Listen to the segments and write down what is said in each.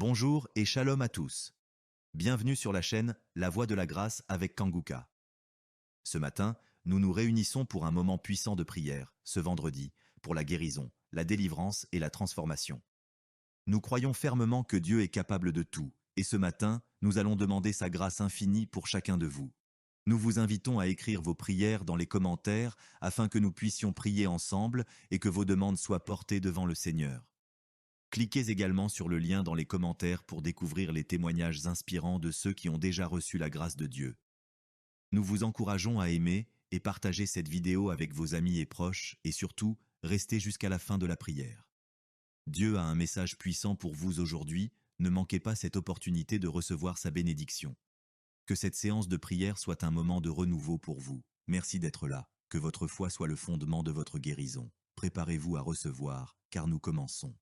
Bonjour et shalom à tous. Bienvenue sur la chaîne La Voix de la Grâce avec Kanguka. Ce matin, nous nous réunissons pour un moment puissant de prière, ce vendredi, pour la guérison, la délivrance et la transformation. Nous croyons fermement que Dieu est capable de tout, et ce matin, nous allons demander sa grâce infinie pour chacun de vous. Nous vous invitons à écrire vos prières dans les commentaires afin que nous puissions prier ensemble et que vos demandes soient portées devant le Seigneur. Cliquez également sur le lien dans les commentaires pour découvrir les témoignages inspirants de ceux qui ont déjà reçu la grâce de Dieu. Nous vous encourageons à aimer et partager cette vidéo avec vos amis et proches et surtout, restez jusqu'à la fin de la prière. Dieu a un message puissant pour vous aujourd'hui, ne manquez pas cette opportunité de recevoir sa bénédiction. Que cette séance de prière soit un moment de renouveau pour vous. Merci d'être là, que votre foi soit le fondement de votre guérison. Préparez-vous à recevoir, car nous commençons.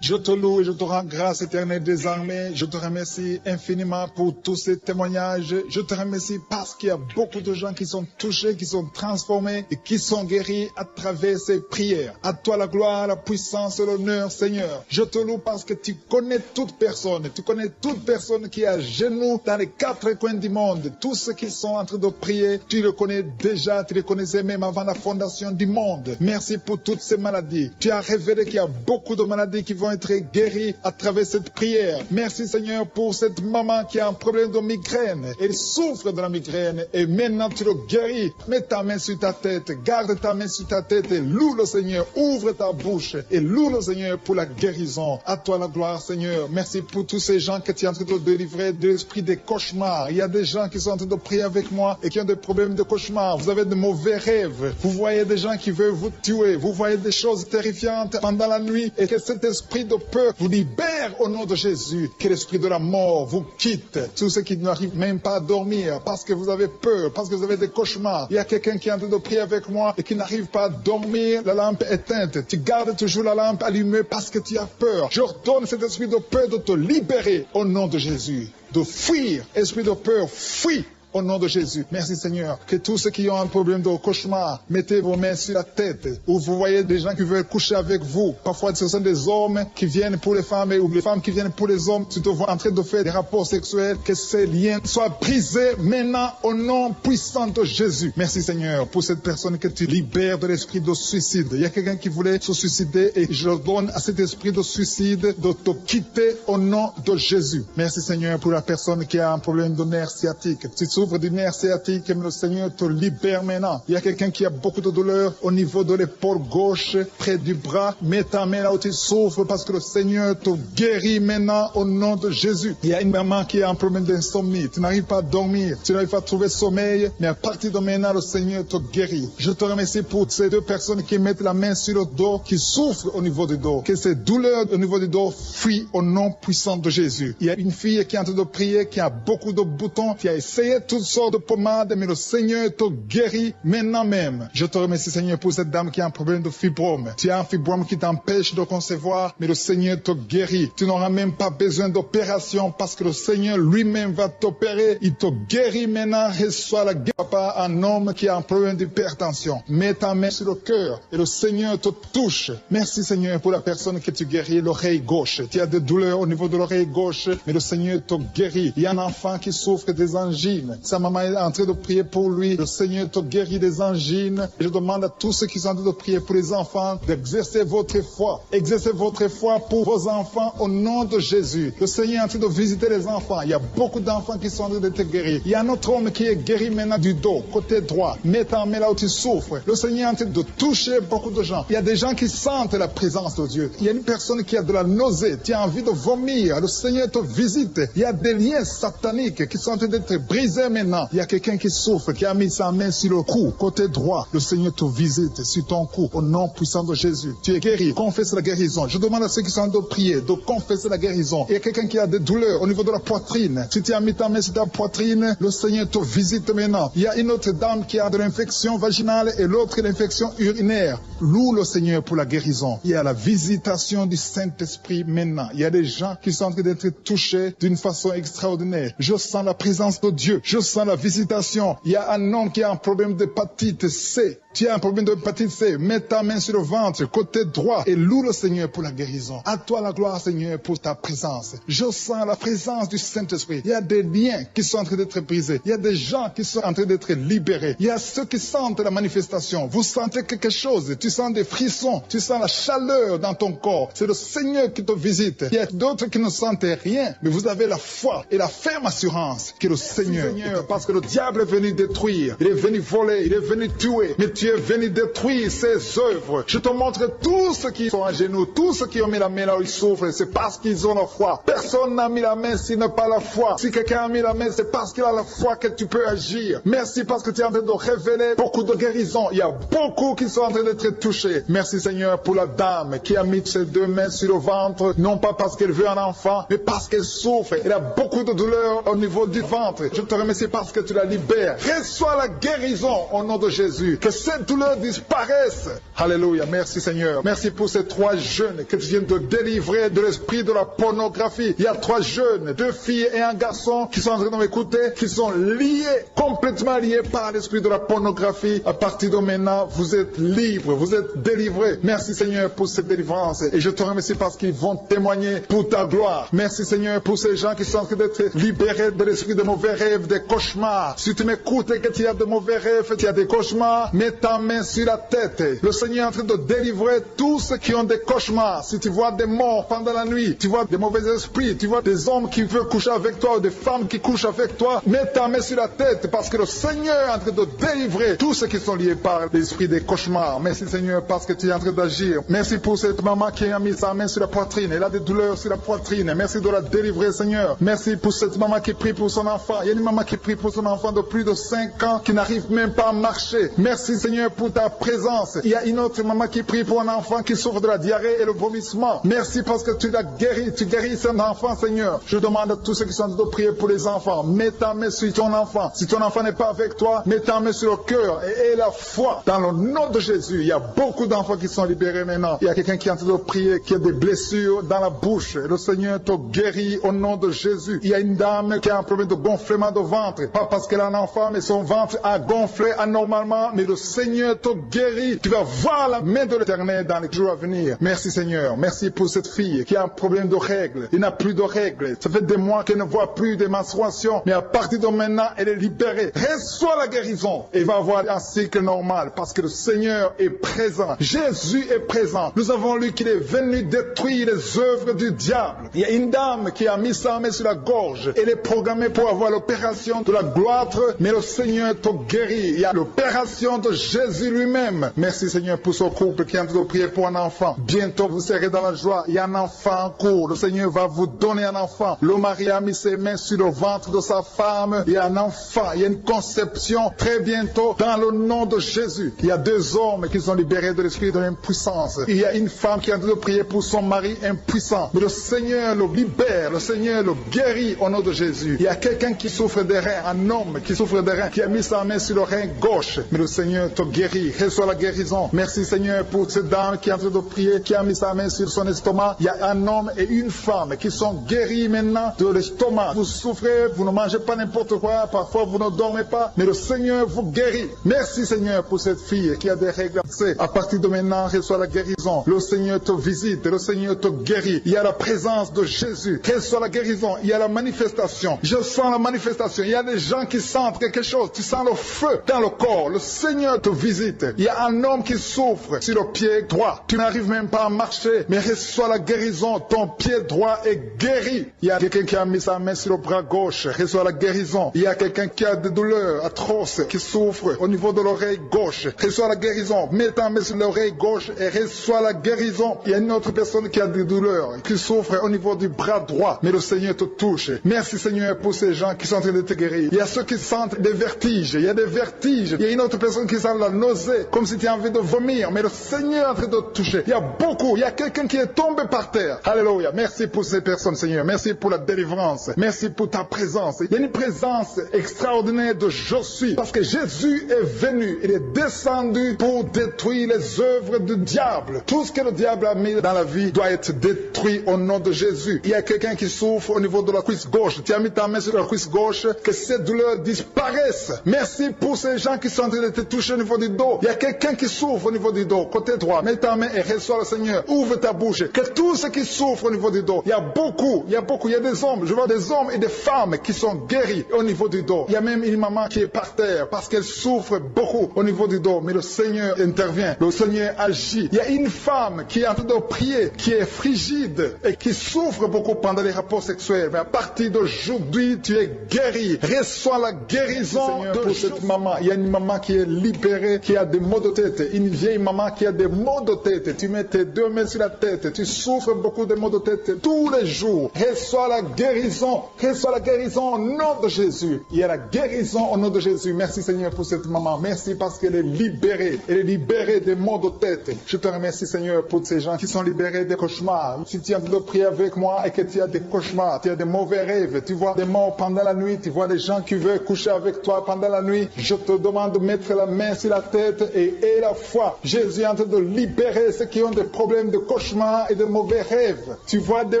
Je te loue et je te rends grâce éternelle désormais. Je te remercie infiniment pour tous ces témoignages. Je te remercie parce qu'il y a beaucoup de gens qui sont touchés, qui sont transformés et qui sont guéris à travers ces prières. À toi la gloire, la puissance et l'honneur, Seigneur. Je te loue parce que tu connais toute personne. Tu connais toute personne qui est à genoux dans les quatre coins du monde. Tous ceux qui sont en train de prier, tu le connais déjà. Tu les connaissais même avant la fondation du monde. Merci pour toutes ces maladies. Tu as révélé qu'il y a beaucoup de maladies qui vont être guérie à travers cette prière. Merci Seigneur pour cette maman qui a un problème de migraine. Elle souffre de la migraine et maintenant tu le guéris. Mets ta main sur ta tête, garde ta main sur ta tête et loue le Seigneur. Ouvre ta bouche et loue le Seigneur pour la guérison. À toi la gloire Seigneur. Merci pour tous ces gens que tu es en train de délivrer de l'esprit des cauchemars. Il y a des gens qui sont en train de prier avec moi et qui ont des problèmes de cauchemars. Vous avez de mauvais rêves. Vous voyez des gens qui veulent vous tuer. Vous voyez des choses terrifiantes pendant la nuit et que cet esprit de peur vous libère au nom de Jésus. Que l'esprit de la mort vous quitte. Tous ceux qui n'arrivent même pas à dormir parce que vous avez peur, parce que vous avez des cauchemars. Il y a quelqu'un qui est en train de prier avec moi et qui n'arrive pas à dormir, la lampe éteinte. Tu gardes toujours la lampe allumée parce que tu as peur. J'ordonne cet esprit de peur de te libérer au nom de Jésus. De fuir, esprit de peur, fuis. Au nom de Jésus. Merci Seigneur. Que tous ceux qui ont un problème de cauchemar, mettez vos mains sur la tête. Ou vous voyez des gens qui veulent coucher avec vous. Parfois ce sont des hommes qui viennent pour les femmes ou les femmes qui viennent pour les hommes. Tu te vois en train de faire des rapports sexuels. Que ces liens soient brisés maintenant au nom puissant de Jésus. Merci Seigneur pour cette personne que tu libères de l'esprit de suicide. Il y a quelqu'un qui voulait se suicider et je donne à cet esprit de suicide de te quitter au nom de Jésus. Merci Seigneur pour la personne qui a un problème de nerf sciatique. Tu souffres du nerf sciatique, le Seigneur te libère maintenant. Il y a quelqu'un qui a beaucoup de douleur au niveau de l'épaule gauche, près du bras. Mets ta main là où tu souffres parce que le Seigneur te guérit maintenant au nom de Jésus. Il y a une maman qui a un problème d'insomnie. Tu n'arrives pas à dormir, tu n'arrives pas à trouver sommeil, mais à partir de maintenant, le Seigneur te guérit. Je te remercie pour ces deux personnes qui mettent la main sur le dos, qui souffrent au niveau du dos. Que ces douleurs au niveau du dos fuient au nom puissant de Jésus. Il y a une fille qui est en train de prier, qui a beaucoup de boutons, qui a essayé toutes sortes de pommades, mais le Seigneur te guérit maintenant même. Je te remercie Seigneur pour cette dame qui a un problème de fibrome. Tu as un fibrome qui t'empêche de concevoir, mais le Seigneur te guérit. Tu n'auras même pas besoin d'opération parce que le Seigneur lui-même va t'opérer. Il te guérit maintenant. Reçois la guérison. Papa, un homme qui a un problème d'hypertension. Mets ta main sur le cœur et le Seigneur te touche. Merci Seigneur pour la personne que tu guéris, l'oreille gauche. Tu as des douleurs au niveau de l'oreille gauche, mais le Seigneur te guérit. Il y a un enfant qui souffre des angines. Sa maman est en train de prier pour lui. Le Seigneur te guérit des angines. Et je demande à tous ceux qui sont en train de prier pour les enfants d'exercer votre foi. Exercez votre foi pour vos enfants au nom de Jésus. Le Seigneur est en train de visiter les enfants. Il y a beaucoup d'enfants qui sont en train d'être guéris. Il y a un autre homme qui est guéri maintenant du dos, côté droit. Mets ta main là où tu souffres. Le Seigneur est en train de toucher beaucoup de gens. Il y a des gens qui sentent la présence de Dieu. Il y a une personne qui a de la nausée. Tu as envie de vomir. Le Seigneur te visite. Il y a des liens sataniques qui sont en train d'être brisés maintenant. Il y a quelqu'un qui souffre, qui a mis sa main sur le cou, côté droit. Le Seigneur te visite sur ton cou, au nom puissant de Jésus. Tu es guéri. Confesse la guérison. Je demande à ceux qui sont en train de prier de confesser la guérison. Il y a quelqu'un qui a des douleurs au niveau de la poitrine. Si tu as mis ta main sur ta poitrine, le Seigneur te visite maintenant. Il y a une autre dame qui a de l'infection vaginale et l'autre l'infection urinaire. Loue le Seigneur pour la guérison. Il y a la visitation du Saint-Esprit maintenant. Il y a des gens qui sont en train d'être touchés d'une façon extraordinaire. Je sens la présence de Dieu. Je sens la visitation. Il y a un homme qui a un problème d'hépatite C. Tu as un problème d'hépatite C, mets ta main sur le ventre, côté droit, et loue le Seigneur pour la guérison. À toi la gloire, Seigneur, pour ta présence. Je sens la présence du Saint-Esprit. Il y a des liens qui sont en train d'être brisés. Il y a des gens qui sont en train d'être libérés. Il y a ceux qui sentent la manifestation. Vous sentez quelque chose. Tu sens des frissons. Tu sens la chaleur dans ton corps. C'est le Seigneur qui te visite. Il y a d'autres qui ne sentent rien, mais vous avez la foi et la ferme assurance que le Seigneur, parce que le diable est venu détruire. Il est venu voler. Il est venu tuer. Mais tu es venu détruire ses œuvres. Je te montre tous ceux qui sont à genoux, tous ceux qui ont mis la main là où ils souffrent, c'est parce qu'ils ont la foi. Personne n'a mis la main s'il n'a pas la foi. Si quelqu'un a mis la main, c'est parce qu'il a la foi que tu peux agir. Merci parce que tu es en train de révéler beaucoup de guérisons. Il y a beaucoup qui sont en train d'être touchés. Merci Seigneur pour la dame qui a mis ses deux mains sur le ventre, non pas parce qu'elle veut un enfant, mais parce qu'elle souffre. Elle a beaucoup de douleur au niveau du ventre. Je te remercie parce que tu la libères. Reçois la guérison au nom de Jésus. Que cette douleur disparaisse. Alléluia. Merci Seigneur. Merci pour ces 3 jeunes que tu viens de délivrer de l'esprit de la pornographie. Il y a 3 jeunes, 2 filles et un garçon qui sont en train de m'écouter, qui sont liés, complètement liés par l'esprit de la pornographie. À partir de maintenant, vous êtes libres, vous êtes délivrés. Merci Seigneur pour cette délivrance. Et je te remercie parce qu'ils vont témoigner pour ta gloire. Merci Seigneur pour ces gens qui sont en train d'être libérés de l'esprit de mauvais rêves, des cauchemars. Si tu m'écoutes et que tu as de mauvais rêves, tu as des cauchemars, mets ta main sur la tête. Le Seigneur est en train de délivrer tous ceux qui ont des cauchemars. Si tu vois des morts pendant la nuit, tu vois des mauvais esprits, tu vois des hommes qui veulent coucher avec toi ou des femmes qui couchent avec toi, mets ta main sur la tête parce que le Seigneur est en train de délivrer tous ceux qui sont liés par l'esprit des cauchemars. Merci Seigneur parce que tu es en train d'agir. Merci pour cette maman qui a mis sa main sur la poitrine. Elle a des douleurs sur la poitrine. Merci de la délivrer Seigneur. Merci pour cette maman qui prie pour son enfant. Il y a une maman qui prie pour son enfant de plus de 5 ans qui n'arrive même pas à marcher. Merci Seigneur pour ta présence. Il y a une autre maman qui prie pour un enfant qui souffre de la diarrhée et le vomissement. Merci parce que tu l'as guéri. Tu guéris cet enfant Seigneur. Je demande à tous ceux qui sont en train de prier pour les enfants. Mets ta main sur ton enfant. Si ton enfant n'est pas avec toi, mets ta main sur le cœur et aie la foi. Dans le nom de Jésus, il y a beaucoup d'enfants qui sont libérés maintenant. Il y a quelqu'un qui est en train de prier, qui a des blessures dans la bouche. Le Seigneur te guérit au nom de Jésus. Il y a une dame qui a un problème de gonflement de ventre. Pas parce qu'elle a un enfant, mais son ventre a gonflé anormalement. Mais le Seigneur te guérit. Tu vas voir la main de l'Éternel dans les jours à venir. Merci Seigneur. Merci pour cette fille qui a un problème de règles. Il n'a plus de règles. Ça fait des mois qu'elle ne voit plus de menstruation. Mais à partir de maintenant, elle est libérée. Reçois la guérison. Et va avoir un cycle normal parce que le Seigneur est présent. Jésus est présent. Nous avons lu qu'il est venu détruire les œuvres du diable. Il y a une dame qui a mis sa main sur la gorge. Elle est programmée pour avoir l'opération de la gloire, mais le Seigneur te guérit. Il y a l'opération de Jésus lui-même. Merci Seigneur pour ce couple qui est en train de prier pour un enfant. Bientôt vous serez dans la joie. Il y a un enfant en cours. Le Seigneur va vous donner un enfant. Le mari a mis ses mains sur le ventre de sa femme. Il y a un enfant. Il y a une conception très bientôt dans le nom de Jésus. Il y a 2 hommes qui sont libérés de l'esprit de l'impuissance. Il y a une femme qui est en train de prier pour son mari impuissant. Mais le Seigneur le libère. Le Seigneur le guérit au nom de Jésus. Il y a quelqu'un qui souffre des reins. Un homme qui souffre des reins, qui a mis sa main sur le rein gauche. Mais le Seigneur te guérit. Reçois la guérison. Merci Seigneur pour cette dame qui est en train de prier, qui a mis sa main sur son estomac. Il y a un homme et une femme qui sont guéris maintenant de l'estomac. Vous souffrez, vous ne mangez pas n'importe quoi, parfois vous ne dormez pas, mais le Seigneur vous guérit. Merci Seigneur pour cette fille qui a des règles. À partir de maintenant, reçois la guérison. Le Seigneur te visite, le Seigneur te guérit. Il y a la présence de Jésus. Reçois la guérison. Il y a la manifestation. Je sens la manifestation. Il y a des gens qui sentent quelque chose. Tu sens le feu dans le corps. Le Seigneur te visite. Il y a un homme qui souffre sur le pied droit. Tu n'arrives même pas à marcher, mais reçois la guérison. Ton pied droit est guéri. Il y a quelqu'un qui a mis sa main sur le bras gauche. Reçois la guérison. Il y a quelqu'un qui a des douleurs atroces, qui souffre au niveau de l'oreille gauche. Reçois la guérison. Mets ta main sur l'oreille gauche et reçois la guérison. Il y a une autre personne qui a des douleurs, qui souffre au niveau du bras droit, mais le Seigneur te touche. Merci Seigneur pour ces gens qui sont en train de te guérir. Il y a ceux qui sentent des vertiges. Il y a des vertiges. Il y a une autre personne qui sent la nausée, comme si tu as envie de vomir, mais le Seigneur est en train de te toucher. Il y a beaucoup. Il y a quelqu'un qui est tombé par terre. Alléluia. Merci pour ces personnes, Seigneur. Merci pour la délivrance. Merci pour ta présence. Il y a une présence extraordinaire de je suis. Parce que Jésus est venu. Il est descendu pour détruire les œuvres du diable. Tout ce que le diable a mis dans la vie doit être détruit au nom de Jésus. Il y a quelqu'un qui souffre au niveau de la cuisse gauche. Tu as mis ta main sur la cuisse gauche. Que ces douleurs disparaissent. Merci pour ces gens qui sont en train de te toucher niveau du dos. Il y a quelqu'un qui souffre au niveau du dos. Côté droit, mets ta main et reçois le Seigneur. Ouvre ta bouche. Que tous ceux qui souffrent au niveau du dos, il y a beaucoup, il y a des hommes, je vois des hommes et des femmes qui sont guéris au niveau du dos. Il y a même une maman qui est par terre parce qu'elle souffre beaucoup au niveau du dos. Mais le Seigneur intervient, le Seigneur agit. Il y a une femme qui est en train de prier, qui est frigide et qui souffre beaucoup pendant les rapports sexuels. Mais à partir d'aujourd'hui, tu es guéri. Reçois la guérison de cette maman. Il y a une maman qui est libérée, qui a des maux de tête. Une vieille maman qui a des maux de tête. Tu mets tes 2 mains sur la tête. Tu souffres beaucoup de maux de tête tous les jours. Reçois la guérison. Reçois la guérison au nom de Jésus. Il y a la guérison au nom de Jésus. Merci Seigneur pour cette maman. Merci parce qu'elle est libérée. Elle est libérée des maux de tête. Je te remercie Seigneur pour ces gens qui sont libérés des cauchemars. Si tu as de prier avec moi et que tu as des cauchemars, tu as des mauvais rêves, tu vois des morts pendant la nuit, tu vois des gens qui veulent coucher avec toi pendant la nuit, je te demande de mettre la main sur la tête et la foi. Jésus est en train de libérer ceux qui ont des problèmes de cauchemars et de mauvais rêves. Tu vois des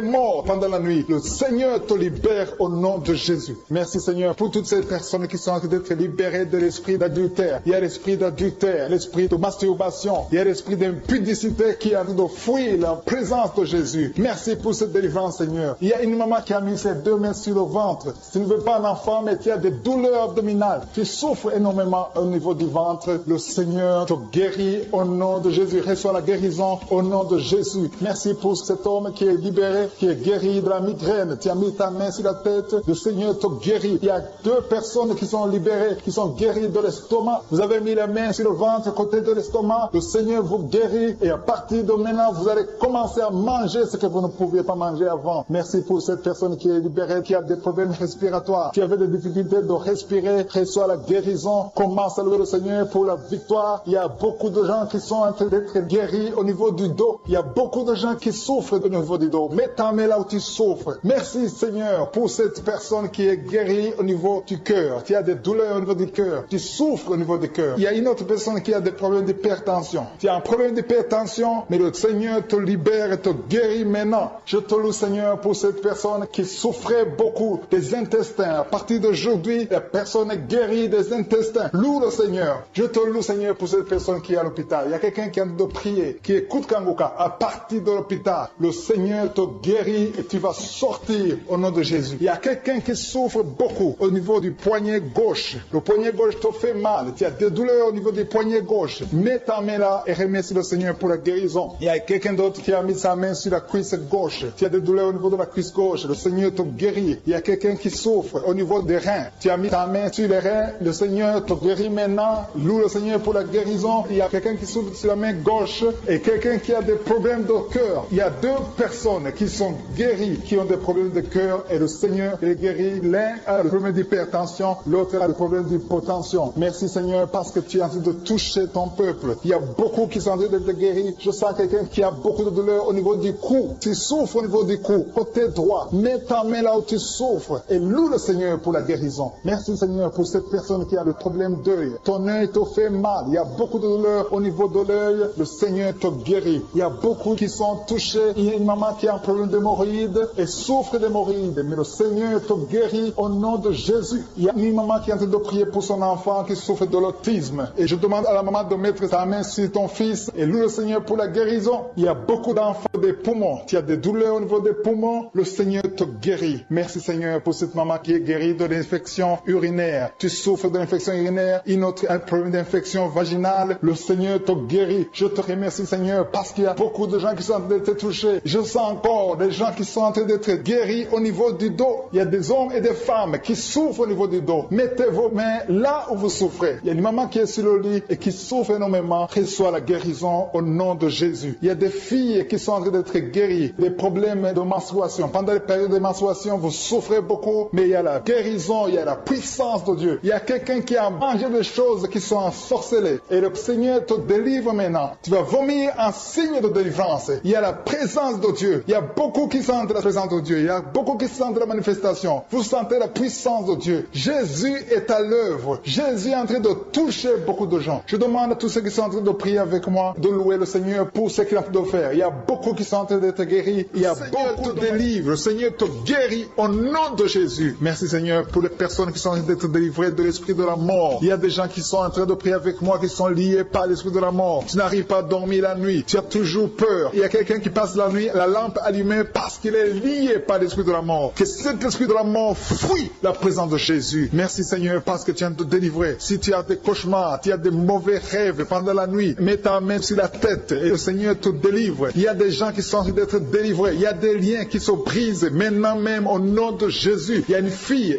morts pendant la nuit. Le Seigneur te libère au nom de Jésus. Merci Seigneur pour toutes ces personnes qui sont en train d'être libérées de l'esprit d'adultère. Il y a l'esprit d'adultère, l'esprit de masturbation, il y a l'esprit d'impudicité qui est en train de fuir la présence de Jésus. Merci pour cette délivrance Seigneur. Il y a une maman qui a mis ses 2 mains sur le ventre. Tu ne veux pas un enfant mais tu as des douleurs abdominales. Tu souffres énormément au niveau du ventre. Le Seigneur te guérit au nom de Jésus. Reçois la guérison au nom de Jésus. Merci pour cet homme qui est libéré, qui est guéri de la migraine. Tu as mis ta main sur la tête. Le Seigneur te guérit. Il y a 2 personnes qui sont libérées, qui sont guéries de l'estomac. Vous avez mis la main sur le ventre, côté de l'estomac. Le Seigneur vous guérit et à partir de maintenant, vous allez commencer à manger ce que vous ne pouviez pas manger avant. Merci pour cette personne qui est libérée, qui a des problèmes respiratoires, qui avait des difficultés de respirer. Reçois la guérison. Commence à louer le Seigneur pour la victoire. Il y a beaucoup de gens qui sont en train d'être guéris au niveau du dos. Il y a beaucoup de gens qui souffrent au niveau du dos. Mets ta main là où tu souffres. Merci Seigneur pour cette personne qui est guérie au niveau du cœur. Tu as des douleurs au niveau du cœur. Tu souffres au niveau du cœur. Il y a une autre personne qui a des problèmes d'hypertension. Tu as un problème d'hypertension, mais le Seigneur te libère et te guérit maintenant. Je te loue Seigneur pour cette personne qui souffrait beaucoup des intestins. À partir d'aujourd'hui, la personne est guérie des intestins. Loue le Seigneur. Je te loue Seigneur pour cette personne qui est à l'hôpital. Il y a quelqu'un qui a de prier, qui écoute Kanguka. À partir de l'hôpital, le Seigneur te guérit et tu vas sortir au nom de Jésus. Il y a quelqu'un qui souffre beaucoup au niveau du poignet gauche. Le poignet gauche te fait mal. Tu as des douleurs au niveau du poignet gauche. Mets ta main là et remercie le Seigneur pour la guérison. Il y a quelqu'un d'autre qui a mis sa main sur la cuisse gauche. Tu as des douleurs au niveau de la cuisse gauche. Le Seigneur te guérit. Il y a quelqu'un qui souffre au niveau des reins. Tu as mis ta main sur les reins. Le Seigneur te guérit maintenant. Loue le Seigneur pour la guérison. Il y a quelqu'un qui souffre sur la main gauche et quelqu'un qui a des problèmes de cœur. Il y a 2 personnes qui sont guéries, qui ont des problèmes de cœur et le Seigneur les guérit. L'un a le problème d'hypertension, l'autre a le problème d'hypotension. Merci Seigneur parce que tu es en train de toucher ton peuple. Il y a beaucoup qui sont en train d'être guéris. Je sens quelqu'un qui a beaucoup de douleur au niveau du cou. Tu souffres au niveau du cou, côté droit. Mets ta main là où tu souffres et loue le Seigneur pour la guérison. Merci Seigneur pour cette personne qui a le problème d'œil. Ton œil te fait mal. Il y a beaucoup de douleur au niveau de l'œil. Le Seigneur te guérit. Il y a beaucoup qui sont touchés. Il y a une maman qui a un problème d'hémorroïdes et souffre d'hémorroïdes. Mais le Seigneur te guérit au nom de Jésus. Il y a une maman qui est en train de prier pour son enfant qui souffre de l'autisme. Et je demande à la maman de mettre sa main sur ton fils et loue le Seigneur pour la guérison. Il y a beaucoup d'enfants des poumons. Tu as des douleurs au niveau des poumons. Le Seigneur te guérit. Merci Seigneur pour cette maman qui est guérie de l'infection urinaire. Tu souffres de l'infection urinaire. Une autre a un problème d'infection vaginale. Le Seigneur te guérit. Je te remercie Seigneur parce qu'il y a beaucoup de gens qui sont en train d'être touchés. Je sens encore des gens qui sont en train d'être guéris au niveau du dos. Il y a des hommes et des femmes qui souffrent au niveau du dos. Mettez vos mains là où vous souffrez. Il y a une maman qui est sur le lit et qui souffre énormément. Reçois la guérison au nom de Jésus. Il y a des filles qui sont en train d'être guéries des problèmes de menstruation. Pendant les périodes de menstruation, vous souffrez beaucoup, mais il y a la guérison, il y a la puissance de Dieu. Il y a quelqu'un qui a mangé des choses qui sont ensorcelées et le Seigneur te délivre maintenant. Tu vas vomir un signe de délivrance. Il y a la présence de Dieu. Il y a beaucoup qui sentent la présence de Dieu. Il y a beaucoup qui sentent la manifestation. Vous sentez la puissance de Dieu. Jésus est à l'œuvre. Jésus est en train de toucher beaucoup de gens. Je demande à tous ceux qui sont en train de prier avec moi de louer le Seigneur pour ce qu'il a fait de faire. Il y a beaucoup qui sont en train d'être guéris. Il y a beaucoup de délivres. Le Seigneur te guérit au nom de Jésus. Merci Seigneur pour les personnes qui sont en train d'être délivrées de l'esprit de la mort. Il y a des gens qui sont en train de prier avec moi qui sont liés par l'esprit de la mort. Tu n'arrives pas à dormir la nuit. Tu as toujours peur. Il y a quelqu'un qui passe la nuit, la lampe allumée parce qu'il est lié par l'esprit de la mort. Que cet esprit de la mort fuit la présence de Jésus. Merci Seigneur parce que tu viens de te délivrer. Si tu as des cauchemars, tu as des mauvais rêves pendant la nuit, mets ta main sur la tête et le Seigneur te délivre. Il y a des gens qui sont en train d'être délivrés. Il y a des liens qui se brisent maintenant même au nom de Jésus. Il y a une fille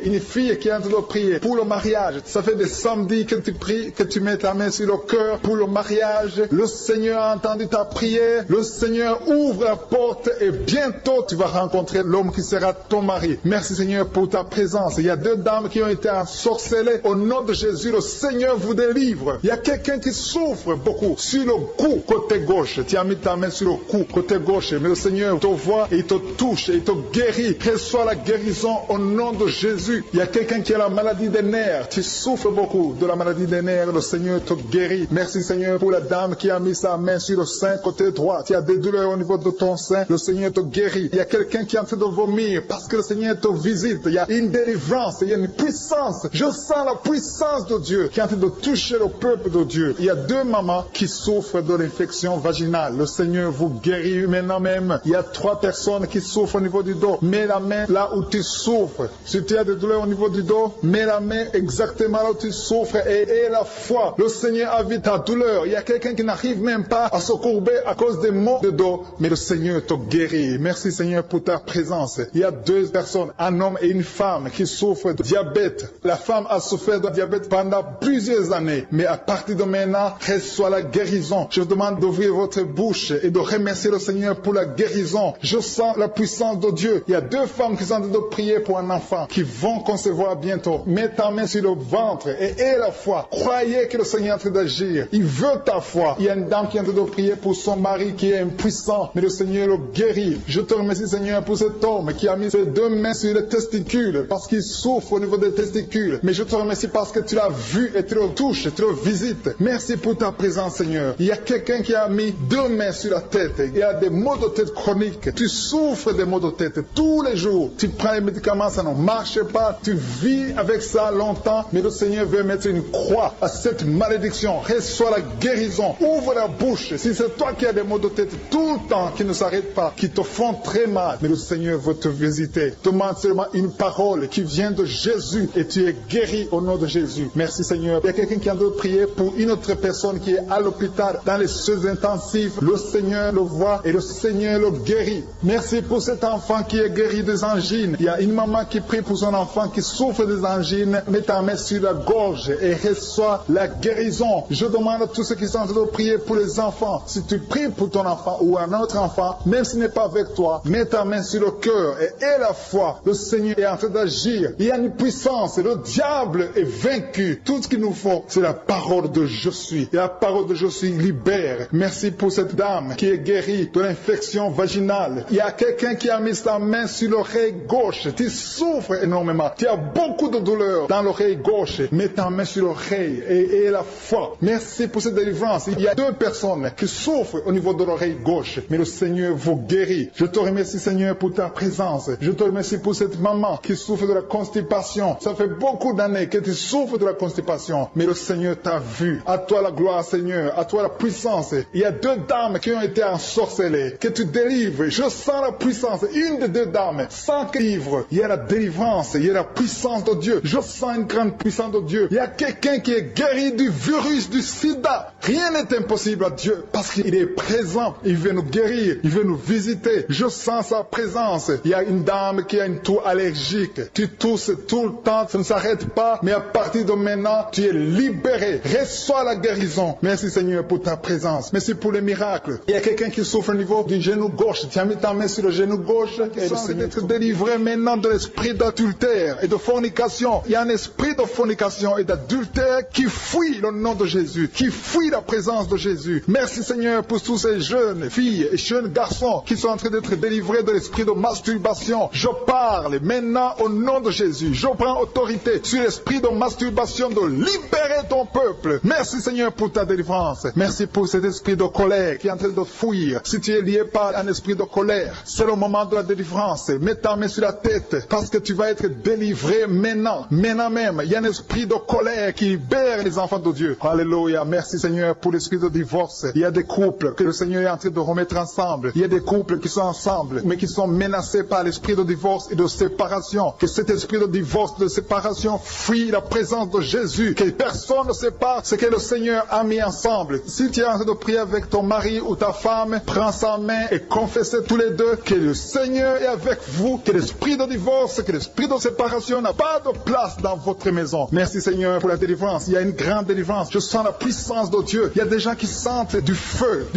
qui est en train de prier pour le mariage. Ça fait des samedis que tu pries, que tu mets ta main sur le cœur pour le mariage. Le Seigneur a entendu ta prière. Le Seigneur ouvre la porte et bientôt tu vas rencontrer l'homme qui sera ton mari. Merci Seigneur pour ta présence. Il y a deux dames qui ont été ensorcelées. Au nom de Jésus, le Seigneur vous délivre. Il y a quelqu'un qui souffre beaucoup sur le cou, côté gauche. Tu as mis ta main sur le cou, côté gauche. Mais le Seigneur te voit et il te touche et il te guérit. Reçois la guérison au nom de Jésus. Il y a quelqu'un qui a la maladie des nerfs. Tu souffres beaucoup de la maladie des nerfs. Le Seigneur te guérit. Merci Seigneur pour la dame qui a mis sa main sur le sein, côté droit. Tu as des douleurs au niveau de ton sein. Le Seigneur te guérit. Il y a quelqu'un qui est en train de vomir parce que le Seigneur te visite. Il y a une délivrance. Il y a une puissance. Je sens la puissance de Dieu qui est en train de toucher le peuple de Dieu. Il y a deux mamans qui souffrent de l'infection vaginale. Le Seigneur vous guérit maintenant même. Il y a 3 personnes qui souffrent au niveau du dos. Mets la main là où tu souffres. Si tu as des douleurs au niveau du dos, mets la main exactement là où tu souffres et aie la foi. Le Seigneur a vu ta douleur. Il y a quelqu'un qui n'arrive même pas à se courber à cause des maux de dos, mais le Seigneur te guérit. Merci Seigneur pour ta présence. Il y a 2 personnes, un homme et une femme qui souffrent de diabète. La femme a souffert de diabète pendant plusieurs années, mais à partir de maintenant, reçoit la guérison. Je vous demande d'ouvrir votre bouche et de remercier le Seigneur pour la guérison. Je sens la puissance de Dieu. Il y a 2 femmes qui sont en train de prier pour un enfant qui vont concevoir bientôt. Mets ta main sur le ventre et aie la foi. Croyez que le Seigneur est en train d'agir. Il veut ta foi. Il y a une dame qui est en train de prier pour son mari qui est impuissant, mais le Seigneur le guérit. Je te remercie Seigneur pour cet homme qui a mis ses 2 mains sur les testicules parce qu'il souffre au niveau des testicules. Mais je te remercie parce que tu l'as vu et tu le touches, tu le visites. Merci pour ta présence Seigneur. Il y a quelqu'un qui a mis 2 mains sur la tête. Il y a des maux de tête chroniques. Tu souffres des maux de tête tous les jours. Tu prends les médicaments, ça ne marche pas. Tu vis avec ça longtemps, mais le Seigneur veut mettre une croix à cette malédiction. Reçois la guérison. Ouvre la bouche. Si c'est toi qui as des maux de tête tout le temps, qui ne s'arrêtent pas, qui te font très mal, mais le Seigneur veut te visiter. Demande seulement une parole qui vient de Jésus et tu es guéri au nom de Jésus. Merci Seigneur. Il y a quelqu'un qui a de prier pour une autre personne qui est à l'hôpital dans les soins intensifs. Le Seigneur le voit et le Seigneur le guérit. Merci pour cet enfant qui est guéri des angines. Il y a une maman qui prie pour son enfant qui souffre des angines. Mets ta main sur la gorge et reçois la guérison. Je demande à tous ceux qui sont en train de prier pour les enfants. Si tu pries pour ton enfant ou un autre enfant, même s'il n'est pas avec toi, mets ta main sur le cœur et aie la foi. Le Seigneur est en train d'agir. Il y a une puissance. Le diable est vaincu. Tout ce qu'il nous faut, c'est la parole de je suis. Et la parole de je suis libère. Merci pour cette dame qui est guérie de l'infection vaginale. Il y a quelqu'un qui a mis sa main sur l'oreille gauche. Tu souffres énormément. Tu as beaucoup de douleur dans l'oreille gauche. Mets ta main sur l'oreille et aie la foi. Merci pour cette délivrance. Il y a 2 personnes qui souffrent au niveau de l'oreille gauche. Mais le Seigneur vous guérit. Je te remercie Seigneur pour ta présence. Je te remercie pour cette maman qui souffre de la constipation. Ça fait beaucoup d'années que tu souffres de la constipation. Mais le Seigneur t'a vu. À toi la gloire Seigneur. À toi la puissance. Il y a 2 dames qui ont été ensorcelées. Que tu délivres. Je sens la puissance. Une des 2 dames. Sans que livre. Il y a la délivrance. Il y a la puissance de Dieu. Je sens une grande puissance de Dieu. Il y a quelqu'un qui est guéri du virus du sida. Rien n'est impossible à Dieu parce qu'il est présent. Il veut nous guérir. Il veut nous visiter. Je sens sa présence. Il y a une dame qui a une toux allergique. Tu tousses tout le temps. Ça ne s'arrête pas. Mais à partir de maintenant, tu es libéré. Reçois la guérison. Merci Seigneur pour ta présence. Merci pour les miracles. Il y a quelqu'un qui souffre au niveau du genou gauche. Tu as mis ta main sur le genou gauche. Et le Seigneur être délivré maintenant de l'esprit d'adultère et de fornication. Il y a un esprit de fornication et d'adultère qui fuit le nom de Jésus, qui fuit la présence de Jésus. Merci Seigneur pour tous ces jeunes filles et jeunes garçons qui sont en train d'être délivrés de l'esprit de masturbation. Je parle maintenant au nom de Jésus. Je prends autorité sur l'esprit de masturbation de libérer ton peuple. Merci Seigneur pour ta délivrance. Merci pour cet esprit de colère qui est en train de fuir. Si tu es lié par un esprit de colère, c'est le moment de la délivrance. Mets ta main sur la tête parce que tu vas être délivré maintenant. Maintenant même, il y a un esprit de colère qui libère les enfants de Dieu. Alléluia. Merci Seigneur pour l'esprit de divorce. Il y a des couples que le Seigneur est en train de remettre ensemble. Il y a des couples qui sont ensemble, mais qui sont menacés par l'esprit de divorce et de séparation. Que cet esprit de divorce, de séparation, fuit la présence de Jésus. Que personne ne sépare ce que le Seigneur a mis ensemble. Si tu es en train de prier avec ton mari ou ta femme, prends sa main et confessez tous les deux que le Seigneur est avec vous, que l'esprit de divorce, que l'esprit de séparation n'a pas de place dans votre maison. Merci Seigneur pour la délivrance. Il y a une grande délivrance. Je sens la puissance de Dieu. Il y a des gens qui sentent du feu